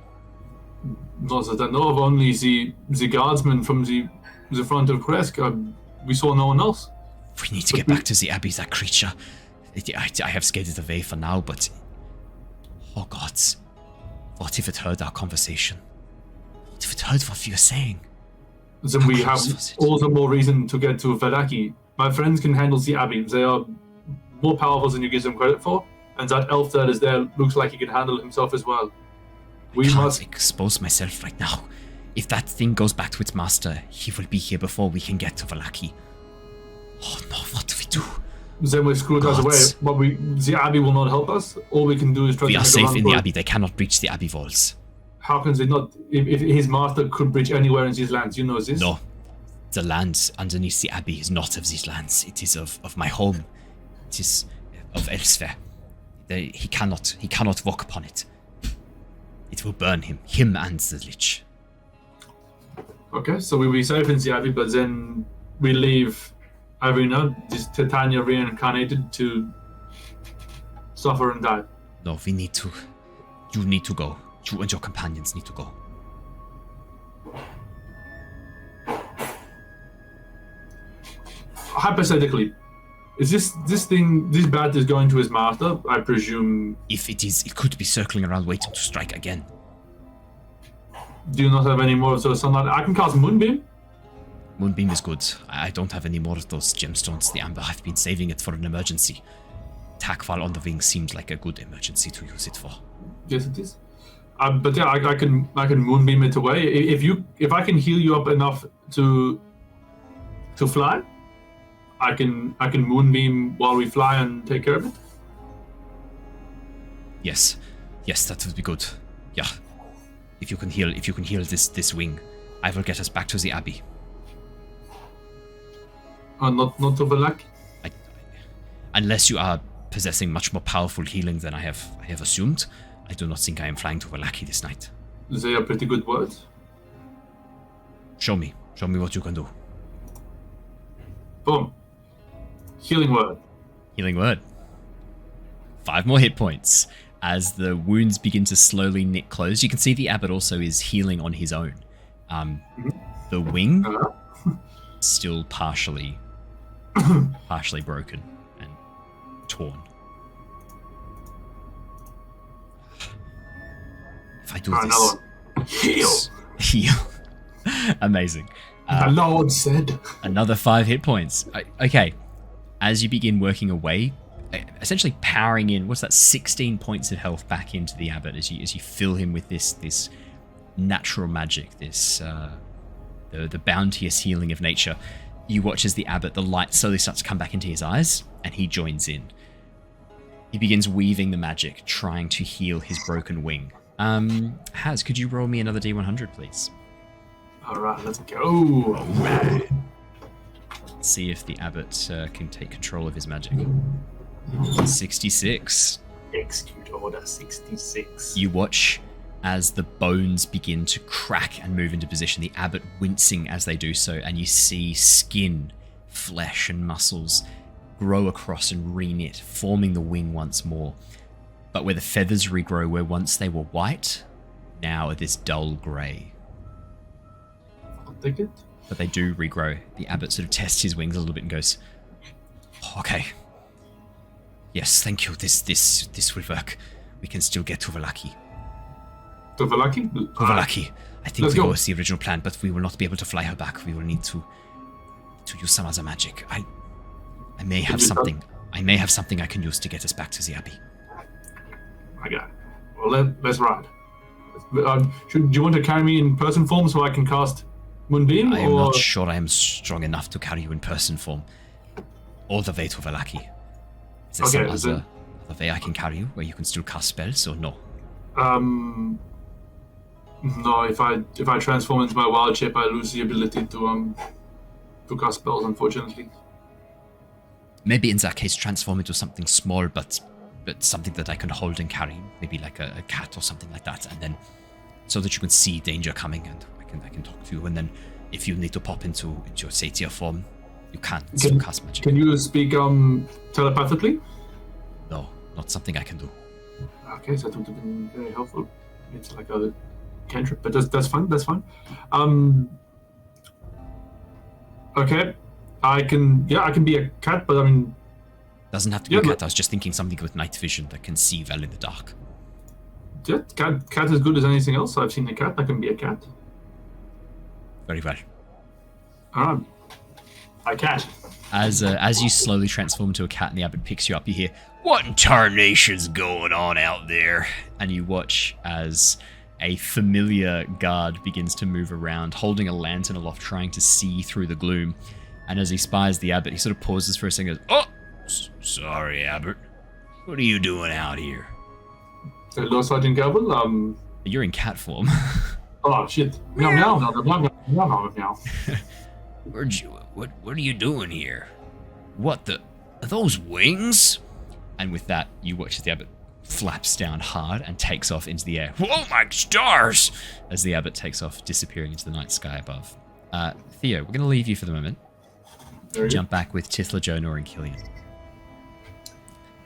Not that I know of, only the guardsmen from the front of Krezg. We saw no one else. We need to get back to the abbey, that creature. I have skated away for now, but... Oh gods. What if it heard our conversation? What if it heard what we were saying? Then we have all the more reason to get to Vallaki. My friends can handle the abbey. They are more powerful than you give them credit for, and that elf that is there looks like he can handle himself as well. I can't expose myself right now. If that thing goes back to its master, he will be here before we can get to Vallaki. Oh no, what do we do? Then we're screwed either way. But the abbey will not help us. All we can do is try to... We are safe in the abbey. They cannot breach the abbey walls. How can they not? If his master could breach anywhere in these lands, you know this? No. The land underneath the abbey is not of these lands. It is of my home. It is of elsewhere. He cannot walk upon it. It will burn him and the lich. Okay, so we'll be safe in the abbey, but then we leave Irina, this Titania reincarnated, to suffer and die. No, we need to. You need to go. You and your companions need to go. Hypothetically, is this bat is going to his master? I presume. If it is, it could be circling around waiting to strike again. Do you not have any more of those sunlight? I can cast Moonbeam. Moonbeam is good. I don't have any more of those gemstones. The amber, I've been saving it for an emergency. Attack while on the wing seemed like a good emergency to use it for. Yes, it is. But yeah, I can Moonbeam it away. If I can heal you up enough to fly, I can moonbeam while we fly and take care of it. Yes, that would be good. Yeah, if you can heal this wing, I will get us back to the Abbey. Not to Vallaki? Unless you are possessing much more powerful healing than I have assumed, I do not think I am flying to Vallaki this night. They are pretty good words. Show me what you can do. Boom. Healing word. 5 more hit points. As the wounds begin to slowly knit closed, you can see the abbot also is healing on his own. The wing still partially broken and torn. If I do this, heal. Amazing. The Lord said. Another 5 hit points. Okay, as you begin working away, essentially powering in, 16 points of health back into the abbot as you fill him with this natural magic, this the bounteous healing of nature. You watch as the abbot, the light slowly starts to come back into his eyes, and he joins in. He begins weaving the magic, trying to heal his broken wing. Haz, could you roll me another D100, please? All right, let's go. All right. Let's see if the abbot can take control of his magic. 66. Execute order 66. You watch as the bones begin to crack and move into position, the abbot wincing as they do so, and you see skin, flesh, and muscles grow across and re-knit, forming the wing once more. But where the feathers regrow, where once they were white, now are this dull grey. I'll take it. But they do regrow. The abbot sort of tests his wings a little bit and goes, okay. Yes, thank you. This will work. We can still get to Vallaki. To Vallaki? To Vallaki. I think we was the original plan, but we will not be able to fly her back. We will need to use some other magic. I may have something. I may have something I can use to get us back to the Abbey. I got it. Well, let's ride. Do you want to carry me in person form so I can cast Moonbeam? I am not sure I am strong enough to carry you in person form all the way to Vallaki. Is there some other way I can carry you where you can still cast spells, or no? No, if I transform into my wild shape, I lose the ability to cast spells, unfortunately. Maybe in that case, transform into something small, but something that I can hold and carry, maybe like a cat or something like that, and then so that you can see danger coming, and I can talk to you. And then if you need to pop into your Satyr form, you can still cast magic. Can you speak telepathically? No, not something I can do. Okay, so that would have been very helpful. It's like a cantrip, but that's fine. That's fine. Okay, I can be a cat, but I mean, doesn't have to be a cat. I was just thinking something with night vision that can see well in the dark. Yeah, cat is good as anything else. I've seen a cat. I can be a cat. Very well. All right. A cat. As you slowly transform into a cat and the abbot picks you up, you hear, "What in tarnation's going on out there?" And you watch as a familiar guard begins to move around, holding a lantern aloft, trying to see through the gloom. And as he spies the abbot, he sort of pauses for a second and goes, "Oh, sorry, abbot. What are you doing out here?" Hello, Sergeant Goblin. You're in cat form. Oh, shit. Meow. What are you doing here? What the... Are those wings? And with that, you watch as the abbot flaps down hard and takes off into the air. Whoa, my stars! As the abbot takes off, disappearing into the night sky above. Theo, we're going to leave you for the moment. Jump back with Tithla, Jonor, and Killian.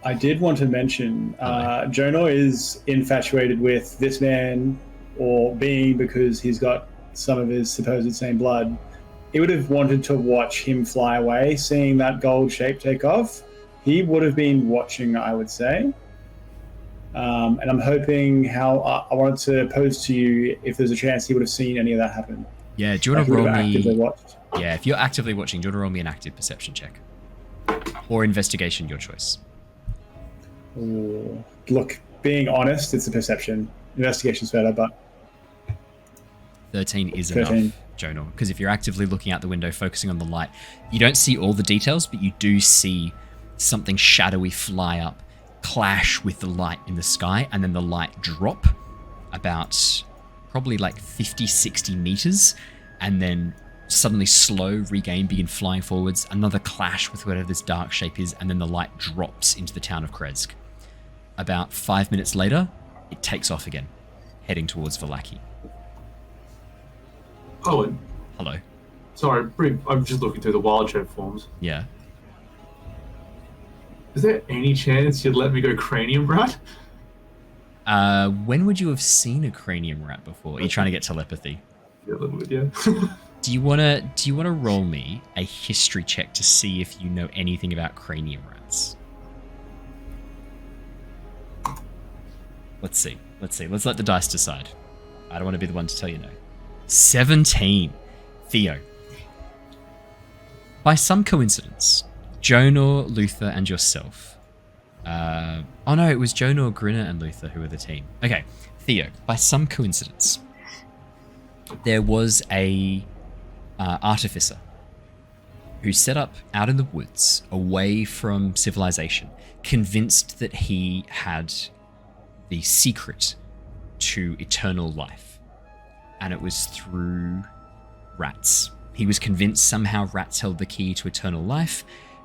I did want to mention, Jonor is infatuated with this man or being because he's got some of his supposed same blood. He would have wanted to watch him fly away, seeing that gold shape take off. He would have been watching, I would say. And I'm hoping I wanted to pose to you if there's a chance he would have seen any of that happen. Yeah, do you want to roll me... Yeah, if you're actively watching, do you want to roll me an active perception check? Or investigation, your choice. Ooh. Look, being honest, it's a perception. Investigation's better, but... 13 is enough. Jonor, because if you're actively looking out the window, focusing on the light, you don't see all the details, but you do see something shadowy fly up, clash with the light in the sky, and then the light drop about probably like 50, 60 meters, and then suddenly slow, regain, begin flying forwards, another clash with whatever this dark shape is, and then the light drops into the town of Kresk. About 5 minutes later, it takes off again, heading towards Vallaki. Owen. Hello. Sorry, I'm just looking through the wild shape forms. Yeah. Is there any chance you'd let me go cranium rat? When would you have seen a cranium rat before? Are you trying to get telepathy? Yeah, a little bit, yeah. Do you wanna roll me a history check to see if you know anything about cranium rats? Let's see. Let's let the dice decide. I don't want to be the one to tell you no. 17. Theo. By some coincidence, Jonor, Luther, and yourself. Oh no, it was Jonor, Grinner, and Luther who were the team. Okay, Theo. By some coincidence, there was a artificer who set up out in the woods, away from civilization, convinced that he had the secret to eternal life, and it was through rats. He was convinced somehow rats held the key to eternal life,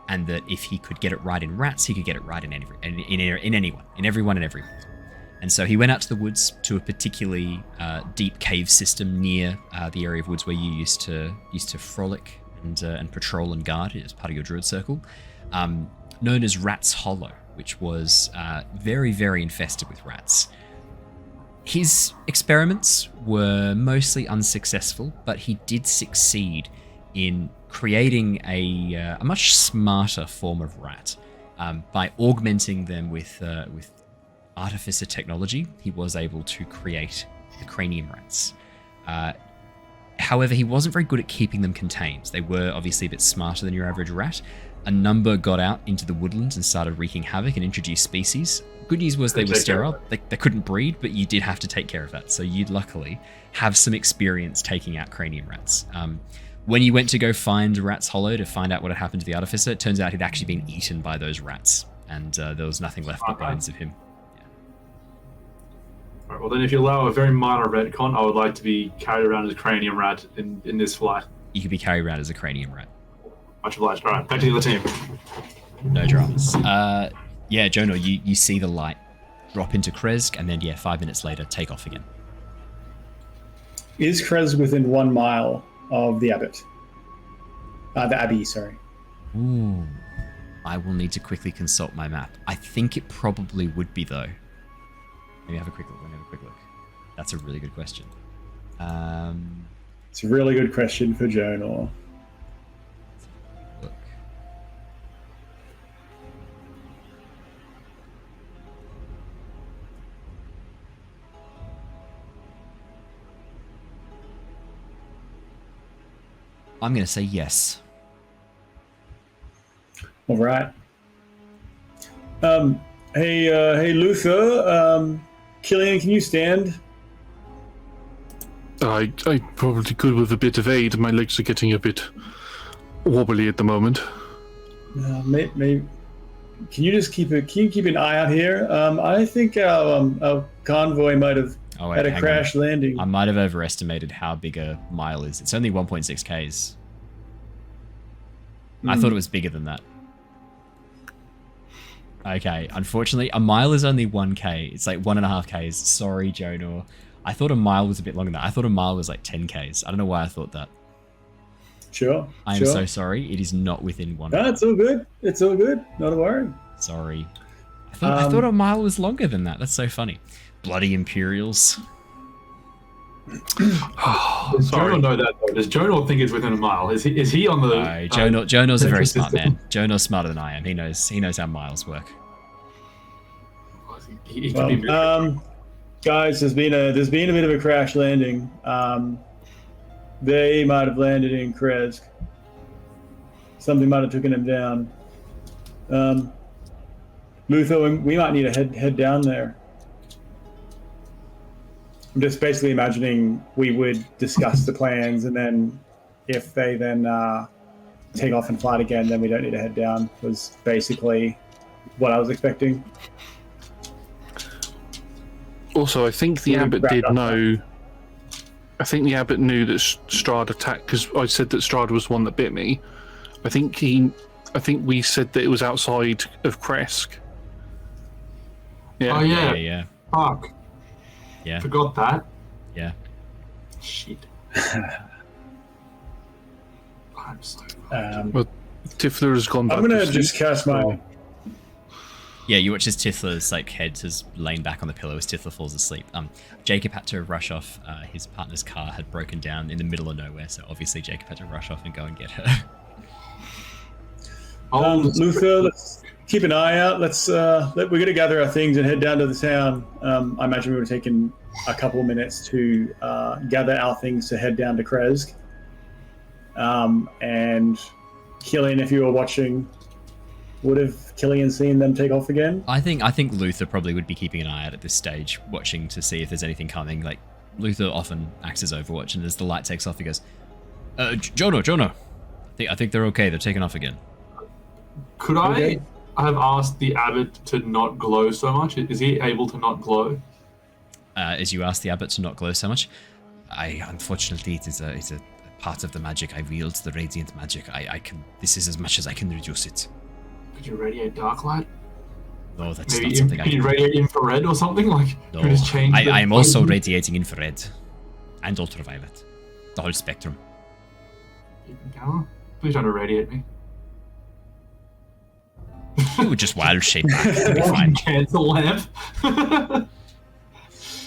and that if he could get it right in rats, he could get it right in everyone. And so he went out to the woods to a particularly deep cave system near the area of woods where you used to frolic and patrol and guard as part of your druid circle, known as Rat's Hollow, which was very, very infested with rats. His experiments were mostly unsuccessful, but he did succeed in creating a much smarter form of rat. By augmenting them with artificer technology, he was able to create the cranium rats. However, he wasn't very good at keeping them contained. They were obviously a bit smarter than your average rat. A number got out into the woodlands and started wreaking havoc and introduced species. Good news was they were sterile. They couldn't breed, but you did have to take care of that. So you'd luckily have some experience taking out cranium rats. When you went to go find Rat's Hollow to find out what had happened to the artificer, it turns out he'd actually been eaten by those rats, and there was nothing left but bones of him. Yeah. All right, well then, if you allow a very minor retcon, I would like to be carried around as a cranium rat in this flight. You could be carried around as a cranium rat. Much obliged. All right, back to the other team. No dramas. Yeah, Jonor, you see the light drop into Kresk, and then 5 minutes later, take off again. Is Kresk within 1 mile of the Abbot? The Abbey, sorry. Ooh. I will need to quickly consult my map. I think it probably would be, though. Let me have a quick look. That's a really good question. It's a really good question for Jonor. Look. I'm going to say yes. All right. Hey, Luther. Killian, can you stand? I probably could with a bit of aid. My legs are getting a bit wobbly at the moment. Maybe. Can you just keep an eye out here? I think our convoy might have had a crash landing. I might have overestimated how big a mile is. It's only 1.6 Ks. I thought it was bigger than that. Okay, unfortunately, a mile is only 1K. It's like 1.5 Ks. Sorry, Jonor. I thought a mile was a bit longer than that. I thought a mile was like 10 Ks. I don't know why I thought that. Sure. I am so sorry. It is not within 1 mile. No, it's all good. It's all good. Not a worry. Sorry. I thought a mile was longer than that. That's so funny. Bloody Imperials. Does Jonor know that, though? Does Jonor think it's within a mile? Is he on the... No, Jonor's a very smart man. Jonor's smarter than I am. He knows how miles work. Guys, there's been a bit of a crash landing. They might have landed in Kresk. Something might have taken them down. Luther, we might need to head down there. I'm just basically imagining we would discuss the plans, and then if they then take off and fight again, then we don't need to head down, was basically what I was expecting. Also, I think the Abbot did know... I think the Abbot knew that Strahd attacked, because I said that Strahd was the one that bit me. I think we said that it was outside of Kresk. Yeah. Oh, Yeah. Fuck. Yeah. Forgot that. Yeah. Shit. I'm so... Well, Tithla has gone back. I'm going to just cast my... Yeah, you watch as Tithla's head has lain back on the pillow as Tithla falls asleep. Jacob had to rush off. His partner's car had broken down in the middle of nowhere, so obviously Jacob had to rush off and go and get her. Luther, let's keep an eye out. We're going to gather our things and head down to the town. I imagine we would have taken a couple of minutes to gather our things to head down to Kresk. And Killian, if you were watching, would have Killian seen them take off again? I think Luther probably would be keeping an eye out at this stage, watching to see if there's anything coming. Luther often acts as Overwatch, and as the light takes off, he goes, Jonor. I think they're okay. They're taking off again. Could I have asked the Abbot to not glow so much? Is he able to not glow? As you ask the Abbot to not glow so much, unfortunately, it's a part of the magic I wield, the radiant magic. This is as much as I can reduce it. Could you radiate dark light? No, that's Maybe not something I can. can. You radiate infrared or something? No, just change I am also radiating infrared and ultraviolet, the whole spectrum. Please don't irradiate me. You would just wild shape back. It'll be fine. Cancel lamp.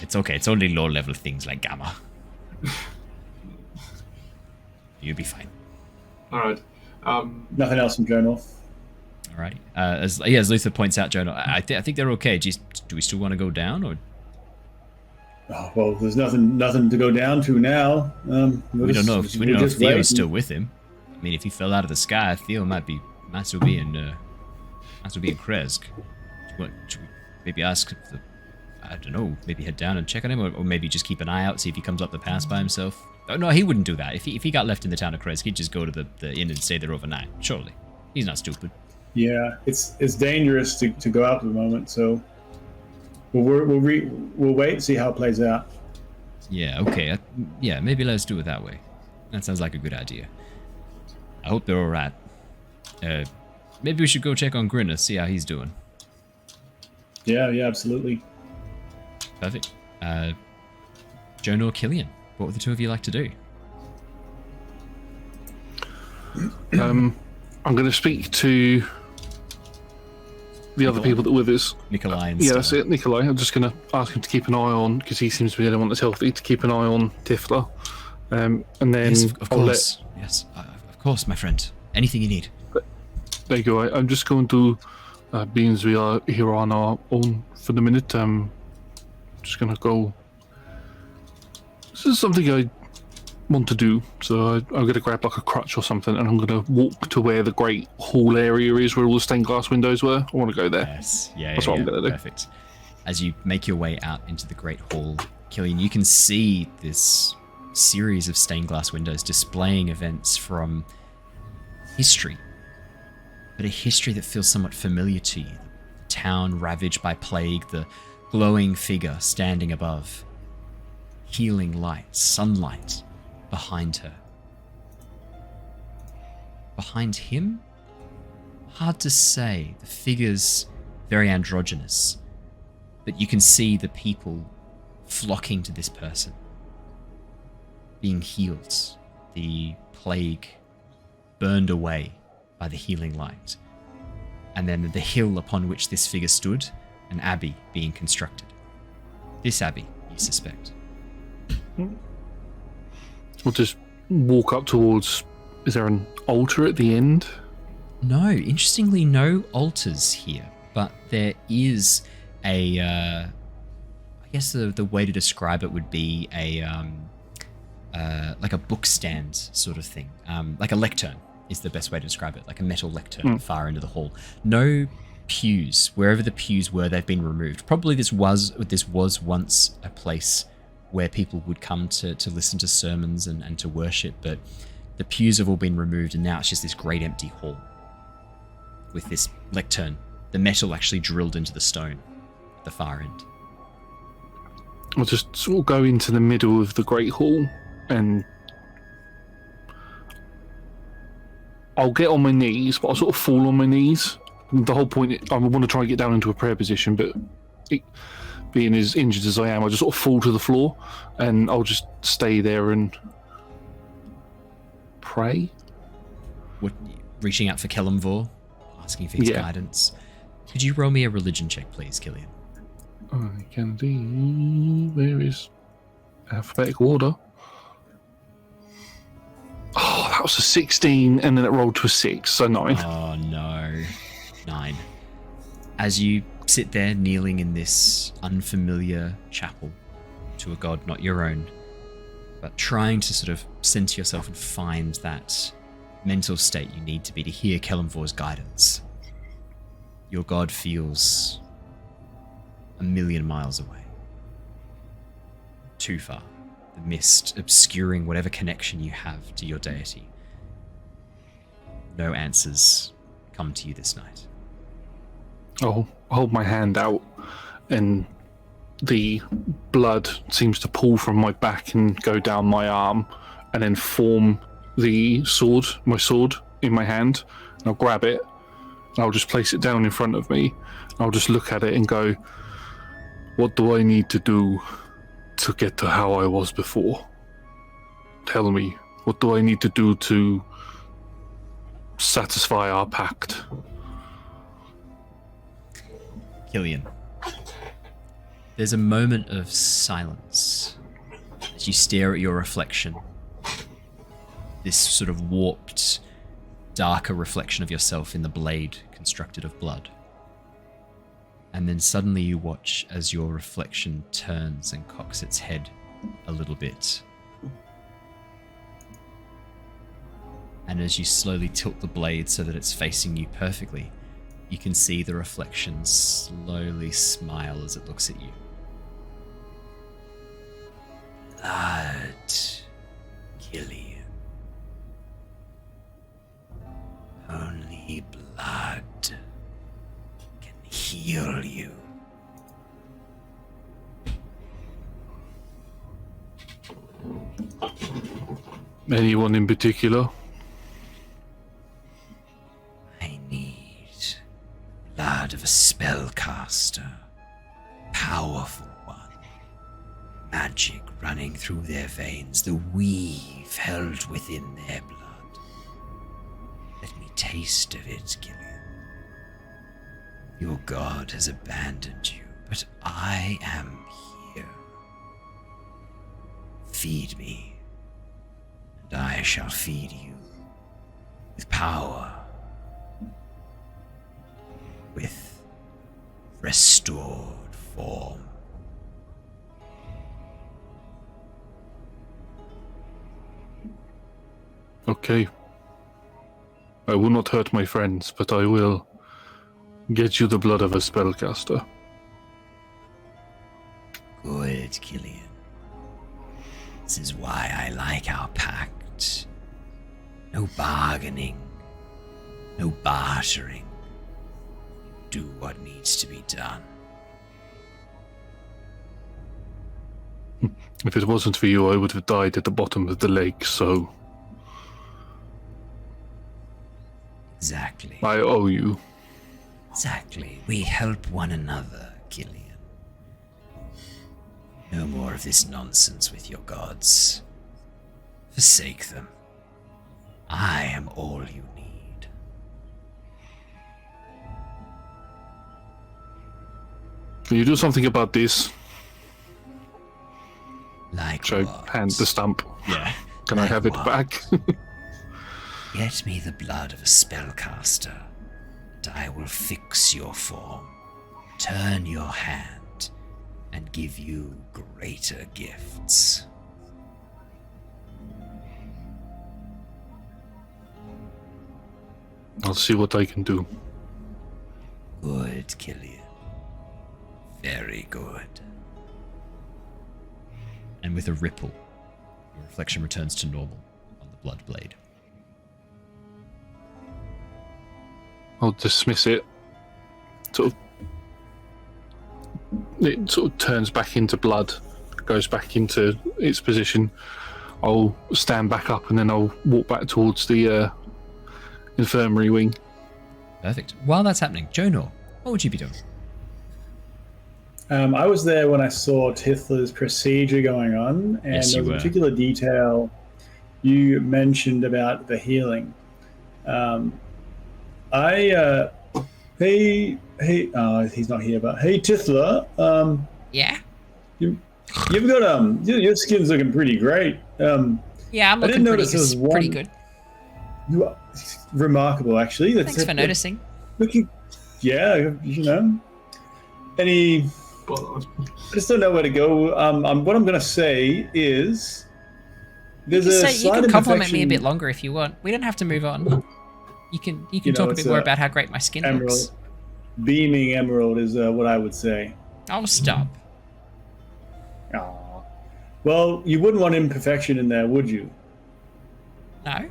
It's okay. It's only low level things like gamma. You'll be fine. All right. Nothing else from Jonor. All right. As Luther points out, Jonor, I think they're okay. Do we still want to go down, or? Oh, well, there's nothing to go down to now. We don't know if Theo's still with him. I mean, if he fell out of the sky, Theo might still be in Kresk. Should we maybe ask I don't know, maybe head down and check on him, or maybe just keep an eye out, see if he comes up the pass by himself. Oh, no, he wouldn't do that. If he got left in the town of Kresk, he'd just go to the inn and stay there overnight. Surely, he's not stupid. Yeah, it's dangerous to go out at the moment, so we'll wait and see how it plays out. Yeah, okay. Yeah, maybe let's do it that way. That sounds like a good idea. I hope they're all right. Maybe we should go check on Grinner, see how he's doing. Yeah, absolutely. Perfect. Jonor, Killian, what would the two of you like to do? I'm going to speak to the other people that were with us. Nikolai and that's it, Nikolai. I'm just going to ask him to keep an eye on, because he seems to be the only one that's healthy, to keep an eye on Tithla. And then yes, of course. Yes, of course, my friend. Anything you need. There you go. I'm just going to, being we are here on our own for the minute, just going to go. This is something I want to do, so I'm going to grab like a crutch or something, and I'm going to walk to where the great hall area is, where all the stained glass windows were. I want to go there. Yes, that's what I'm going to do. Perfect. As you make your way out into the great hall, Killian, you can see this series of stained glass windows displaying events from history, but a history that feels somewhat familiar to you. The town ravaged by plague, the glowing figure standing above, healing light, sunlight behind her. Behind him? Hard to say. The figure's very androgynous, but you can see the people flocking to this person, being healed, the plague burned away by the healing light, and then the hill upon which this figure stood, an abbey being constructed. This abbey, you suspect. We'll just walk up towards... Is there an altar at the end? No, interestingly, no altars here, but there is a... I guess the way to describe it would be like a book stand sort of thing. Like a lectern is the best way to describe it, like a metal lectern at the far end of the hall. No pews. Wherever the pews were, they've been removed. Probably this was once a place where people would come to listen to sermons and to worship, but the pews have all been removed, and now it's just this great empty hall with this lectern, the metal actually drilled into the stone at the far end. I'll just sort of go into the middle of the Great Hall, and I'll get on my knees, but I'll sort of fall on my knees. The whole point, I want to try and get down into a prayer position, but being as injured as I am, I'll just sort of fall to the floor, and I'll just stay there and pray. Reaching out for Kelemvor, asking for his guidance. Could you roll me a religion check, please, Killian? I can do. Where is alphabetical order? Oh, that was a 16, and then it rolled to a 6, so 9. Oh no, 9. As you sit there kneeling in this unfamiliar chapel to a god not your own, but trying to sort of center yourself and find that mental state you need to be to hear Kelemvor's guidance, your god feels 1,000,000 miles away. Too far. The mist obscuring whatever connection you have to your deity. No answers come to you this night. I'll hold my hand out, and the blood seems to pool from my back and go down my arm, and then form the sword, my sword, in my hand. And I'll grab it, and I'll just place it down in front of me. I'll just look at it and go, what do I need to do to get to how I was before? Tell me, what do I need to do to satisfy our pact? Killian, there's a moment of silence as you stare at your reflection. This sort of warped, darker reflection of yourself in the blade constructed of blood. And then suddenly you watch as your reflection turns and cocks its head a little bit. And as you slowly tilt the blade so that it's facing you perfectly, you can see the reflection slowly smile as it looks at you. Blood, Killian. Only blood can heal you. Anyone in particular? I need blood of a spellcaster. Powerful one. Magic running through their veins, the weave held within their blood. Let me taste of it, Killian. Your god has abandoned you, but I am here. Feed me, and I shall feed you with power, with restored form. Okay. I will not hurt my friends, but I will get you the blood of a spellcaster. Good, Killian. This is why I like our pact. No bargaining, no bartering. Do what needs to be done. If it wasn't for you, I would have died at the bottom of the lake, so... Exactly. I owe you. Exactly. We help one another, Killian. No more of this nonsense with your gods. Forsake them. I am all you need. Can you do something about this? Like Should what? I hand the stamp? Yeah. Can I have it what? back? Get me the blood of a spellcaster, and I will fix your form, turn your hand, and give you greater gifts. I'll see what I can do. Good, Killian. Very good. and with a ripple, your reflection returns to normal on the blood blade. I'll dismiss it. It sort of turns back into blood, goes back into its position. I'll stand back up and then I'll walk back towards the infirmary wing. Perfect. While that's happening, Jonor, what would you be doing? I was there when I saw Tithla's procedure going on, and Yes, there you was a were. particular detail you mentioned about the healing. He's not here, but hey, Tithla, Yeah? you've got your skin's looking pretty great. Yeah, I'm I looking didn't notice there was pretty one- good. You are remarkable, actually. Thanks for noticing. Looking, yeah, any. I just don't know where to go. What I'm going to say is, there's a You slight can compliment me a imperfection- bit longer if you want. We don't have to move on. You can You know, talk a it's bit more a about how great my skin Emerald, looks. beaming emerald is what I would say. Oh, stop. Aw. Well, you wouldn't want imperfection in there, would you? No?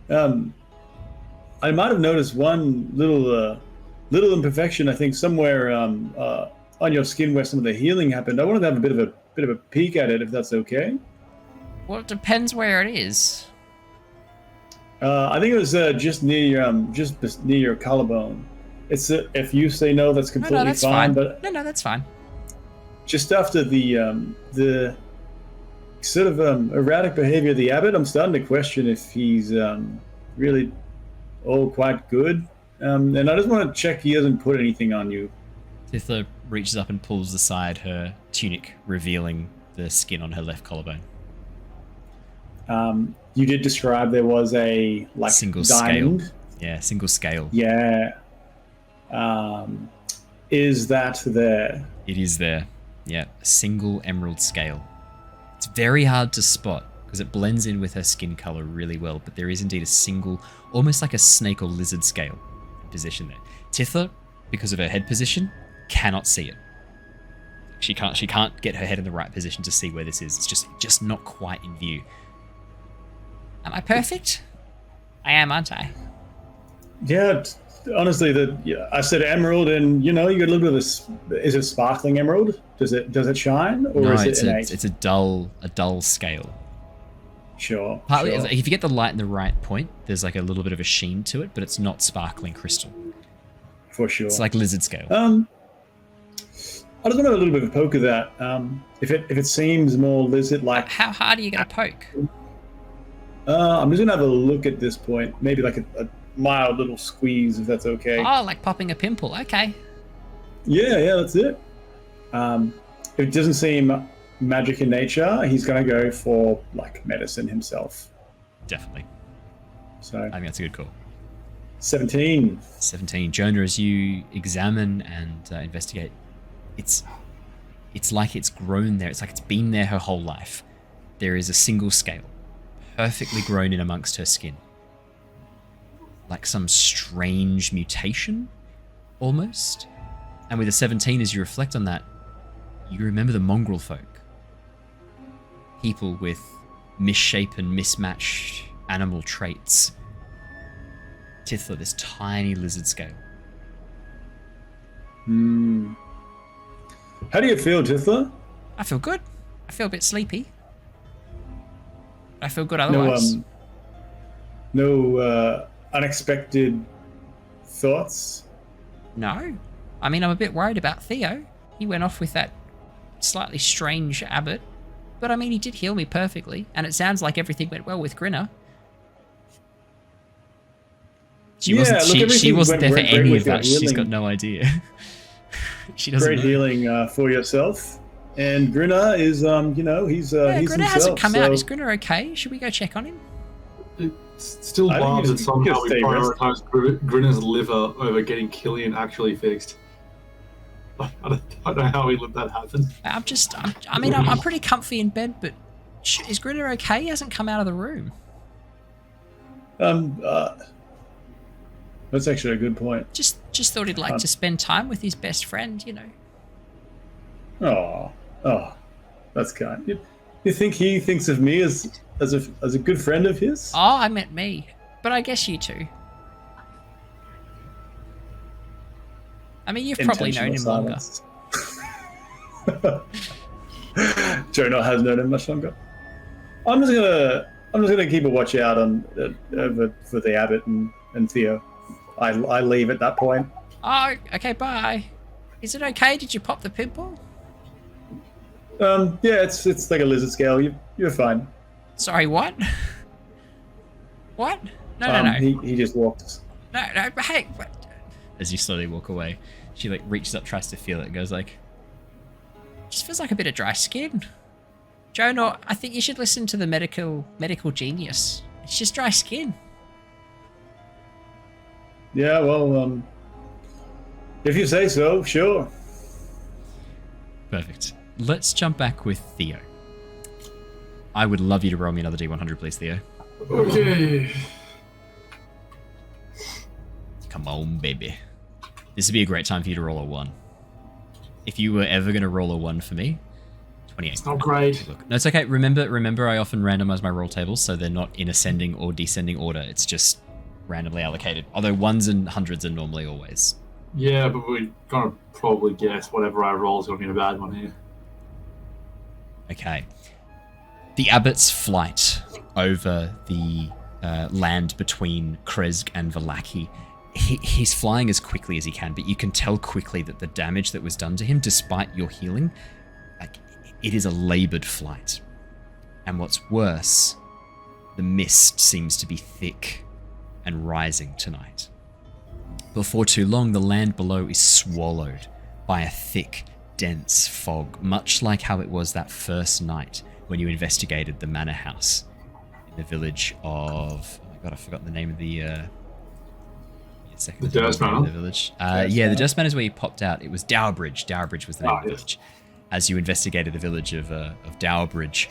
I might have noticed one little imperfection. I think somewhere on your skin where some of the healing happened. I wanted to have a bit of a peek at it, if that's okay. Well, it depends where it is. I think it was just near your collarbone. It's if you say no, that's completely that's fine. fine. But No, that's fine. just after the sort of erratic behavior of the abbot, I'm starting to question if he's really all quite good. And I just want to check he hasn't put anything on you. Tithla reaches up and pulls aside her tunic, revealing the skin on her left collarbone. You did describe there was a Single diamond. scale. Yeah, single scale. Yeah. Is that there? It is there. Yeah, a single emerald scale. It's very hard to spot because it blends in with her skin color really well, but there is indeed a single, almost like a snake or lizard scale position there. Tithla, because of her head position, cannot see it. She can't get her head in the right position to see where this is. It's just not quite in view. Am I perfect? I am, aren't I? Yeah, honestly, I said emerald, and you got a little bit of is it sparkling emerald? Does it shine, or No, is it's it innate? a dull Sure. scale. Sure. If you get the light in the right point, there's like a little bit of a sheen to it, but it's not sparkling crystal. For sure. It's like lizard scale. I just want to have a little bit of a poke of that. If it seems more lizard-like, How hard are you going to poke? I'm just gonna have a look at this point. Maybe like a mild little squeeze, if that's okay. Oh, like popping a pimple. Okay. Yeah, that's it. If it doesn't seem magic in nature, he's gonna go for like medicine himself. Definitely. So I think that's a good call. 17. 17. Jonor, as you examine and investigate, it's like it's grown there. It's like it's been there her whole life. There is a single scale, perfectly grown in amongst her skin. Like some strange mutation, almost. And with a 17, as you reflect on that, you remember the mongrel folk. People with misshapen, mismatched animal traits. Tithla, this tiny lizard scale. How do you feel, Tithla? I feel good. I feel a bit sleepy. I feel good otherwise. No unexpected thoughts? No. I mean, I'm a bit worried about Theo. He went off with that slightly strange abbot. But I mean, he did heal me perfectly. And it sounds like everything went well with Grinner. She wasn't there for any of that. your She's healing. got no idea. She doesn't Great know. healing for yourself. And Grinner is, he's Yeah, he's Grinner himself. hasn't come out. so- Is Grinner okay? Should we go check on him? It's still I think wild you that just somehow gotta we stay prioritize Grinner's liver over getting Killian actually fixed. I don't know how we let that happen. I'm pretty comfy in bed, but is Grinner okay? He hasn't come out of the room. That's actually a good point. Just thought he'd like to spend time with his best friend, Oh. That's kind. You think he thinks of me as a good friend of his? Oh, I meant me. But I guess you too. I mean, you've probably known him longer. Jonor has known him much longer. I'm just gonna keep a watch out on for the Abbot and Theo. I leave at that point. Oh, okay, bye. Is it okay? Did you pop the pimple? Yeah, it's like a lizard scale. You're fine. Sorry, what? What? No. He just walks. No, hey. What? As you slowly walk away, she like reaches up, tries to feel it, and goes like, Just feels like a bit of dry skin. Jonor, I think you should listen to the medical genius. It's just dry skin. Yeah, well, if you say so, sure. Perfect. Let's jump back with Theo. I would love you to roll me another D100, please, Theo. Okay. Come on, baby. This would be a great time for you to roll a 1. If you were ever going to roll a 1 for me, 28. It's not great. Look, no, it's okay. Remember, I often randomize my roll tables, so they're not in ascending or descending order. It's just randomly allocated. Although 1s and 100s are normally always. Yeah, but we're gonna probably guess whatever I roll is gonna be a bad one here. Okay. The Abbot's flight over the land between Krezg and Vallaki, he's flying as quickly as he can, but you can tell quickly that the damage that was done to him, despite your healing, it is a labored flight. And what's worse, the mist seems to be thick and rising tonight. Before too long, the land below is swallowed by a thick, dense fog, much like how it was that first night when you investigated the manor house in the village of... Oh my god, I forgot the name of the... The Durst Manor? The village. The Durst Manor is where you popped out. It was Dowbridge. Dowbridge was the name of the village. As you investigated the village of Dowbridge,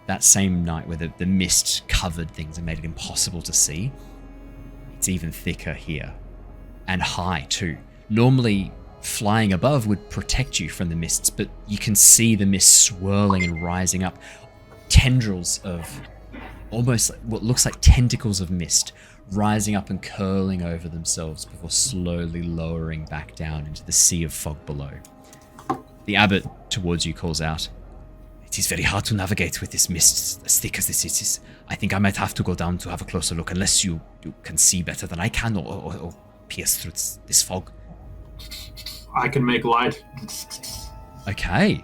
that same night where the mist covered things and made it impossible to see, it's even thicker here. And high, too. Normally, flying above would protect you from the mists, but you can see the mist swirling and rising up. Tendrils of almost what looks like tentacles of mist rising up and curling over themselves before slowly lowering back down into the sea of fog below. The Abbot towards you calls out, "It is very hard to navigate with this mist as thick as this is. I think I might have to go down to have a closer look, unless you can see better than I can or pierce through this fog." I can make light. Okay.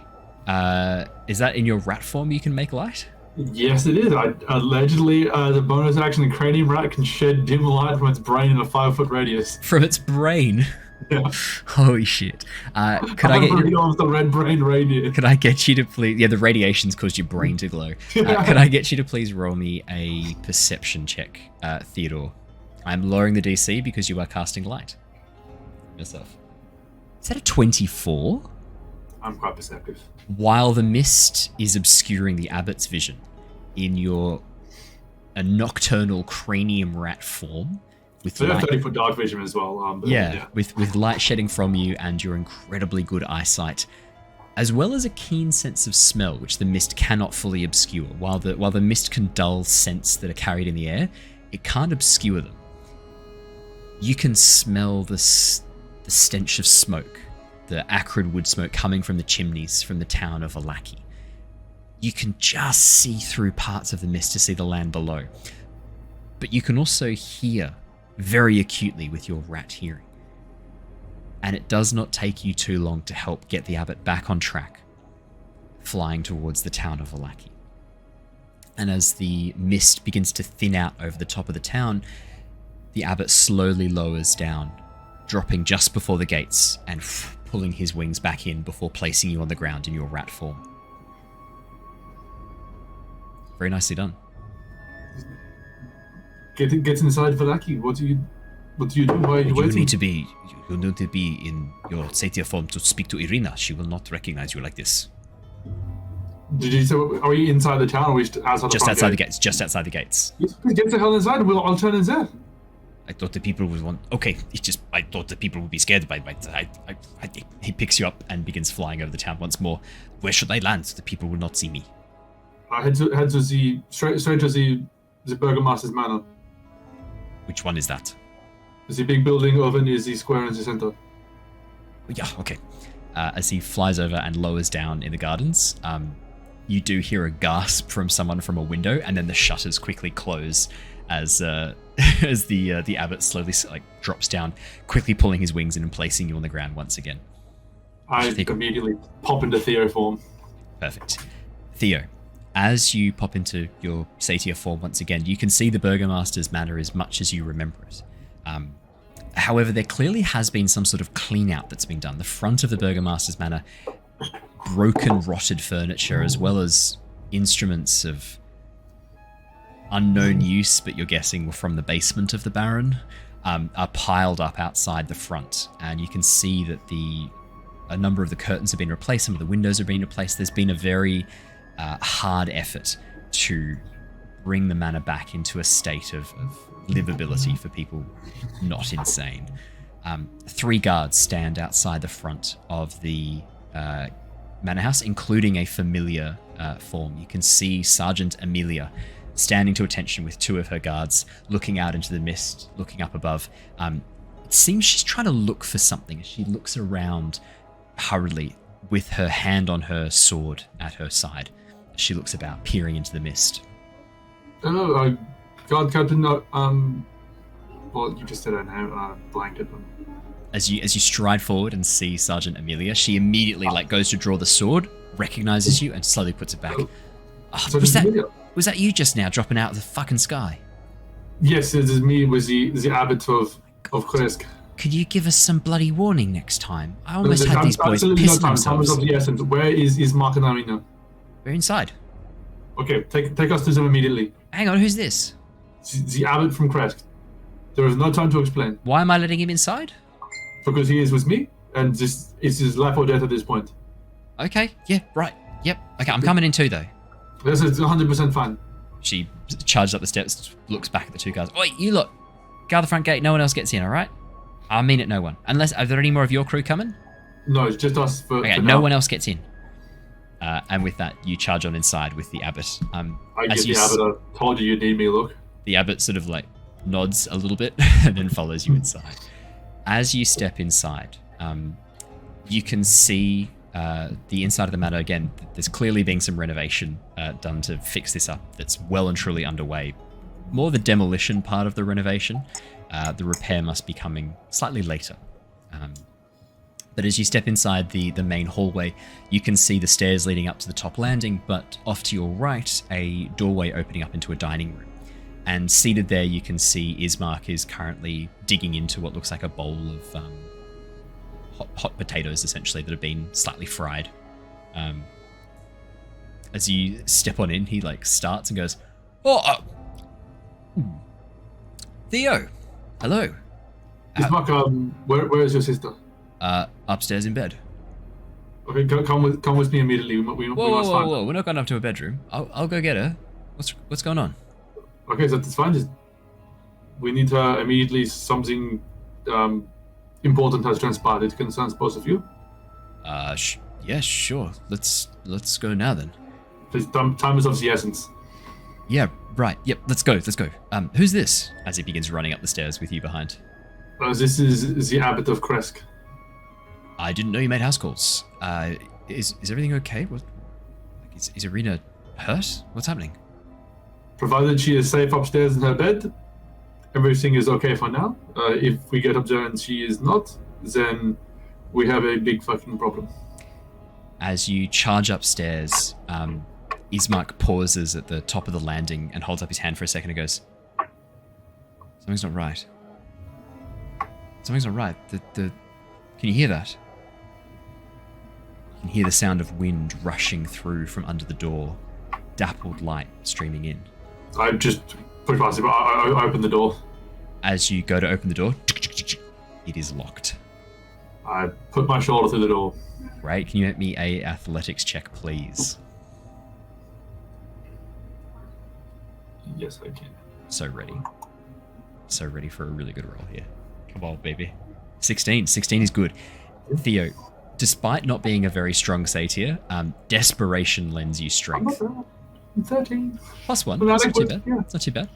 Is that in your rat form you can make light? Yes, it is. Allegedly, the bonus action, the cranium rat can shed dim light from its brain in a 5-foot radius. From its brain? Yeah. Holy shit. Could I get you off the red brain radius? Could I get you to please... Yeah, the radiation's caused your brain to glow. Could I get you to please roll me a perception check, Theodore? I'm lowering the DC because you are casting light. Yourself. Is that a 24? I'm quite perceptive. While the mist is obscuring the Abbot's vision, in a nocturnal cranium rat form, with so you have 30-foot dark vision as well. With light shedding from you and your incredibly good eyesight, as well as a keen sense of smell, which the mist cannot fully obscure. While the mist can dull scents that are carried in the air, it can't obscure them. You can smell the stench of smoke, the acrid wood smoke coming from the chimneys from the town of Vallaki. You can just see through parts of the mist to see the land below. But you can also hear very acutely with your rat hearing. And it does not take you too long to help get the Abbot back on track, flying towards the town of Vallaki. And as the mist begins to thin out over the top of the town, the Abbot slowly lowers down, dropping just before the gates and pulling his wings back in before placing you on the ground in your rat form. Very nicely done. Get inside Vallaki. What do you do? Why are you waiting? You need to be in your Satyr form to speak to Irina. She will not recognize you like this. Did you say, are we inside the town or are we outside the Just outside the gates. Just outside the gates. Get the hell inside and I'll turn inside. I thought the people would want. Okay, it's just I thought the people would be scared by. He picks you up and begins flying over the town once more. Where should I land so the people will not see me? Head to the straight to the Burgomaster's manor. Which one is that? The big building over near the square in the center. Yeah, okay. As he flies over and lowers down in the gardens, you do hear a gasp from someone from a window, and then the shutters quickly close as as the abbot slowly drops down, quickly pulling his wings in and placing you on the ground once again. I immediately pop into Theo form. Perfect. Theo, as you pop into your Satyr form once again, you can see the Burgomaster's manor as much as you remember it. However, there clearly has been some sort of clean out that's been done. The front of the Burgomaster's manor, broken, rotted furniture, as well as instruments of unknown use, but you're guessing were from the basement of the Baron, are piled up outside the front. And you can see that a number of the curtains have been replaced, some of the windows have been replaced. There's been a very hard effort to bring the manor back into a state of livability for people not insane. 3 guards stand outside the front of the manor house, including a familiar form. You can see Sergeant Amelia standing to attention with 2 of her guards, looking out into the mist, looking up above. It seems she's trying to look for something. She looks around hurriedly with her hand on her sword at her side. She looks about, peering into the mist. Hello, Guard Captain. Well, you just said her name. Blanket. As you stride forward and see Sergeant Amelia, she immediately goes to draw the sword, recognizes you, and slowly puts it back. Was that you just now dropping out of the fucking sky? Yes, it is me. Was the Abbot of Kresk. Could you give us some bloody warning next time? I almost had these boys pissing themselves. Time is of the essence. Where is Mark and Arena? We're inside. Okay, take us to them immediately. Hang on, who's this? The Abbot from Kresk. There is no time to explain. Why am I letting him inside? Because he is with me, and this is his life or death at this point. Okay, yeah, right. Yep. Okay, I'm coming in too, though. This is 100% fine. She charges up the steps, looks back at the 2 guards. Wait, you look. Guard the front gate, no one else gets in, alright? I mean it, no one. Unless, are there any more of your crew coming? No, it's just us for Okay, for no now. one else gets in. And with that, you charge on inside with the Abbot. I give the Abbot a told you need me look. The Abbot sort of nods a little bit and then follows you inside. As you step inside, you can see the inside of the manor. Again, there's clearly been some renovation done to fix this up that's well and truly underway. More the demolition part of the renovation. The repair must be coming slightly later. But as you step inside the main hallway, you can see the stairs leading up to the top landing, but off to your right, a doorway opening up into a dining room. And seated there, you can see Ismark is currently digging into what looks like a bowl of hot potatoes, essentially, that have been slightly fried. As you step on in, he starts and goes, Theo, hello. Ismark, where is your sister? Upstairs in bed. Okay, come with me immediately. We must find her. Whoa! We're not going up to her bedroom. I'll go get her. What's going on? Okay, so that's fine. We need her immediately. Something important has transpired. It concerns both of you. Yeah, sure. Let's go now then. Please, time is of the essence. Yeah, right. Yep, let's go. Who's this? As he begins running up the stairs with you behind. This is the Abbot of Kresk. I didn't know you made house calls. Is everything okay? Is Irina hurt? What's happening? Provided she is safe upstairs in her bed, everything is okay for now. If we get up there and she is not, then we have a big fucking problem. As you charge upstairs, Ismark pauses at the top of the landing and holds up his hand for a second and goes, Something's not right. Something's not right. Can you hear that? You can hear the sound of wind rushing through from under the door, dappled light streaming in. I just push past it, but I open the door. As you go to open the door, it is locked. I put my shoulder through the door. Great. Can you make me a athletics check, please? Yes, I can. So ready. so ready for a really good roll here. Come on, baby. 16. 16 is good. Theo, despite not being a very strong satyr, desperation lends you strength. 13. Plus 1. That's not too bad. Yeah. It's not too bad.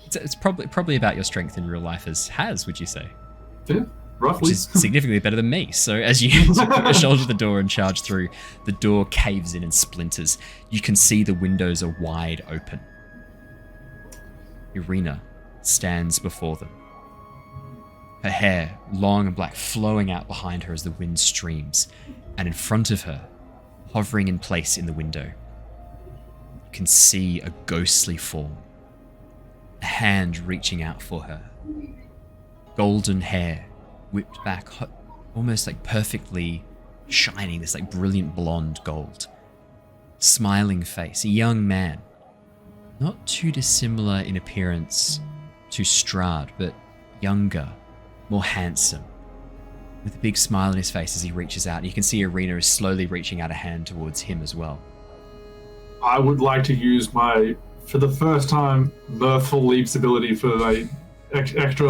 It's probably about your strength in real life as has, would you say? Yeah, roughly. Which is significantly better than me. So as you put your shoulder to the door and charge through, the door caves in and splinters. You can see the windows are wide open. Irina stands before them. Her hair, long and black, flowing out behind her as the wind streams. And in front of her, hovering in place in the window, you can see a ghostly form. A hand reaching out for her. Golden hair, whipped back, almost like perfectly shining, this like brilliant blonde gold. Smiling face, a young man. Not too dissimilar in appearance to Strahd, but younger, more handsome. With a big smile on his face as he reaches out. And you can see Irina is slowly reaching out a hand towards him as well. I would like to use my, for the first time, mirthful leaps ability for my extra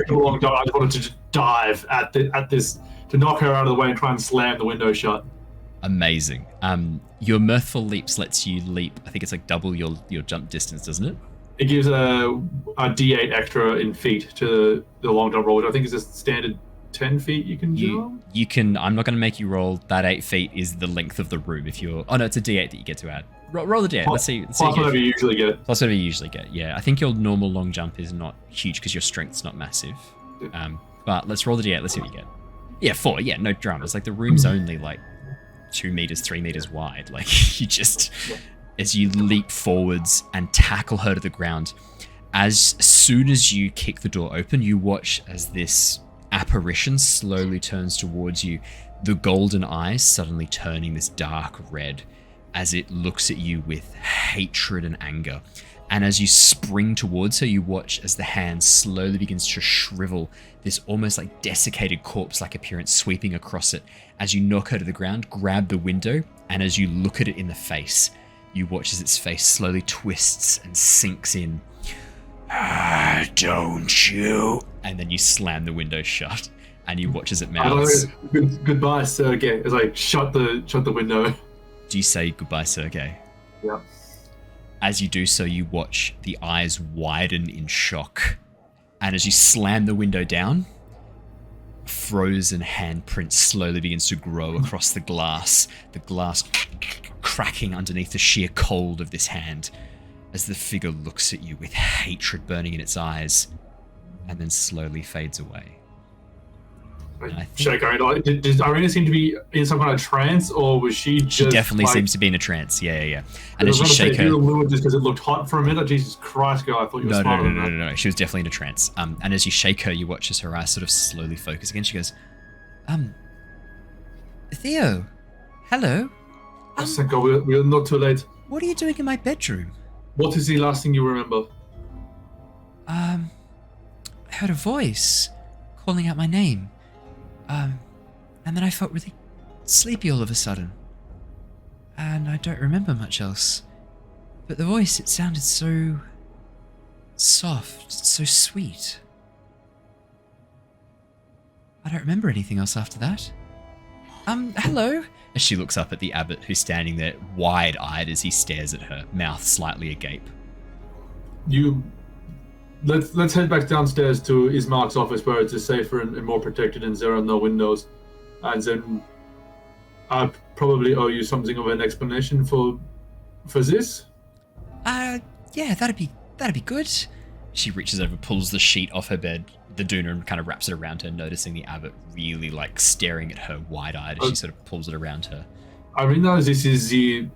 long dive. I just wanted to just dive at this to knock her out of the way and try and slam the window shut. Amazing. Your mirthful leaps lets you leap. I think it's like double your jump distance, doesn't it? It gives a D8 extra in feet to the long jump roll, which I think is a standard 10 feet you can jump. You can. I'm not going to make you roll. That 8 feet is the length of the room. If you're, oh no, it's a D8 that you get to add. Roll the D8. Let's see. Plus whatever you usually get. Plus whatever you usually get. Yeah, I think your normal long jump is not huge because your strength's not massive. But let's roll the D8. Let's see what you get. Yeah, 4. Yeah, no dramas. Like the room's only like 2 meters, 3 meters wide. Like you just, as you leap forwards and tackle her to the ground, as soon as you kick the door open, you watch as this apparition slowly turns towards you, the golden eyes suddenly turning this dark red as it looks at you with hatred and anger. And as you spring towards her, you watch as the hand slowly begins to shrivel, this almost like desiccated corpse-like appearance sweeping across it. As you knock her to the ground, grab the window, and as you look at it in the face, you watch as its face slowly twists and sinks in. Don't you? And then you slam the window shut, and you watch as it mouths. Goodbye, Sergey. As I shut the window. Do you say goodbye, Sergey? Yeah. As you do so, you watch the eyes widen in shock. And as you slam the window down, a frozen handprint slowly begins to grow across the glass cracking underneath the sheer cold of this hand, as the figure looks at you with hatred burning in its eyes, and then slowly fades away. Did Irina seem to be in some kind of trance, or was she just... She definitely seems to be in a trance, yeah. And as you shake her... Just because it looked hot for a minute? Jesus Christ, girl, I thought you were smarter than that. No. She was definitely in a trance. And as you shake her, you watch as her eyes sort of slowly focus again. She goes, Theo, hello? Thank God, we're not too late. What are you doing in my bedroom? What is the last thing you remember? I heard a voice calling out my name. And then I felt really sleepy all of a sudden. And I don't remember much else. But the voice, it sounded so soft, so sweet. I don't remember anything else after that. Hello? As she looks up at the abbot, who's standing there wide-eyed as he stares at her, mouth slightly agape. Let's head back downstairs to Ismark's office where it's safer and more protected and there are no windows. And then I probably owe you something of an explanation for this. Yeah, that'd be good. She reaches over, pulls the sheet off her bed, the doona, and kind of wraps it around her, noticing the abbot really like staring at her wide-eyed as she sort of pulls it around her. I realize this is the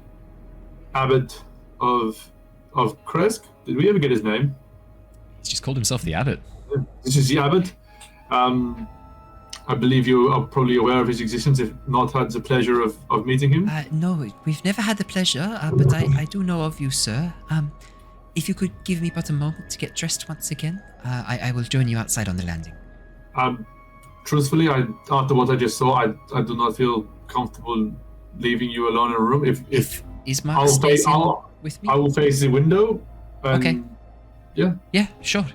abbot of Kresk. Did we ever get his name? He's just called himself the abbot. This is the abbot. I believe you are probably aware of his existence, if not had the pleasure of meeting him. No, we've never had the pleasure, but I do know of you, sir. If you could give me but a moment to get dressed once again, I will join you outside on the landing. Truthfully, after what I just saw, I do not feel comfortable leaving you alone in a room. If Ismark stays with me, I will face the window. Okay. Yeah. Yeah, sure.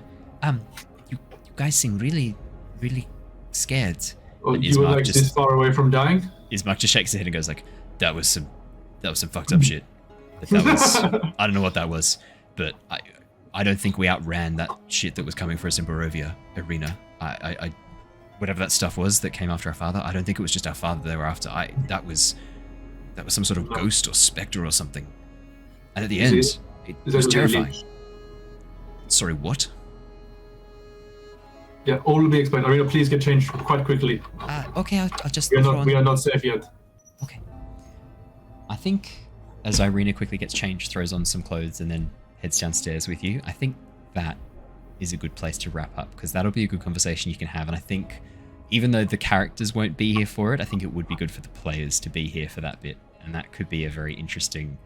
guys seem really, really scared. Oh, you were like this far away from dying? Ismark just shakes his head and goes like, that was some fucked up shit. That was, I don't know what that was, but I don't think we outran that shit that was coming for us in Barovia Arena. I whatever that stuff was that came after our father, I don't think it was just our father they were after. That was some sort of ghost or specter or something. And at the end, it was terrifying. Sorry, what? Yeah, all will be explained. Arena, please get changed quite quickly. Okay, I'll just. We are not safe yet. Okay. I think as Irina quickly gets changed, throws on some clothes, and then heads downstairs with you, I think that is a good place to wrap up, because that'll be a good conversation you can have. And I think, even though the characters won't be here for it, I think it would be good for the players to be here for that bit, and that could be a very interesting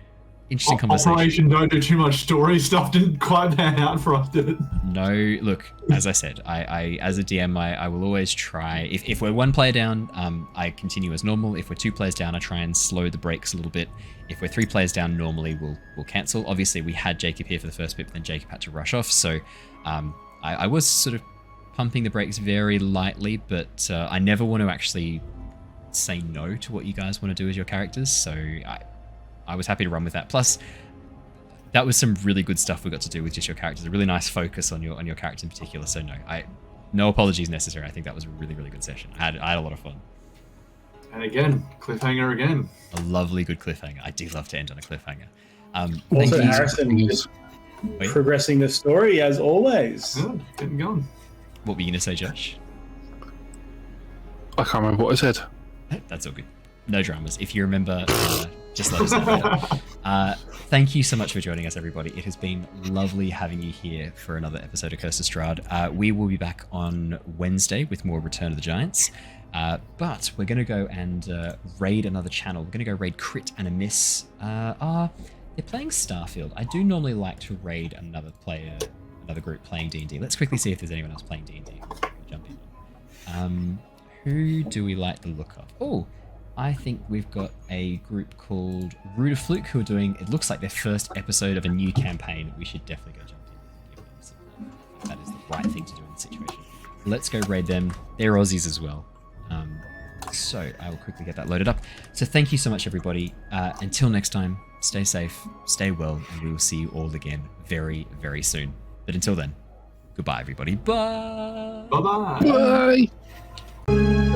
conversation. Operation Don't Do Too Much Story stuff didn't quite pan out for us, did it? No, look, as I said, I as a DM, I will always try, if we're one player down, I continue as normal. If we're two players down, I try and slow the brakes a little bit. If we're three players down, normally we'll cancel. Obviously, we had Jacob here for the first bit, but then Jacob had to rush off, so I was sort of pumping the brakes very lightly, but I never want to actually say no to what you guys want to do as your characters, so I was happy to run with that. Plus, that was some really good stuff we got to do with just your characters. A really nice focus on your character in particular. So no apologies necessary. I think that was a really, really good session. I had a lot of fun. And again, cliffhanger again. A lovely, good cliffhanger. I do love to end on a cliffhanger. Also, Harrison is progressing the story as always. Yeah, getting going. What were you going to say, Josh? I can't remember what I said. That's all good. No dramas. If you remember, just let us know. Thank you so much for joining us, everybody. It has been lovely having you here for another episode of Curse of Strahd. We will be back on Wednesday with more Return of the Giants. But we're going to go and raid another channel. We're going to go raid Crit and a Miss. They're playing Starfield. I do normally like to raid another group playing D&D. Let's quickly see if there's anyone else playing D&D. Jump in. Who do we like the look of? Oh, I think we've got a group called Root of Fluke who are doing, it looks like their first episode of a new campaign. We should definitely go jump in. That is the right thing to do in the situation. Let's go raid them. They're Aussies as well. So I will quickly get that loaded up. So thank you so much, everybody. Until next time, stay safe, stay well, and we will see you all again very, very soon. But until then, goodbye, everybody. Bye. Bye-bye. Bye.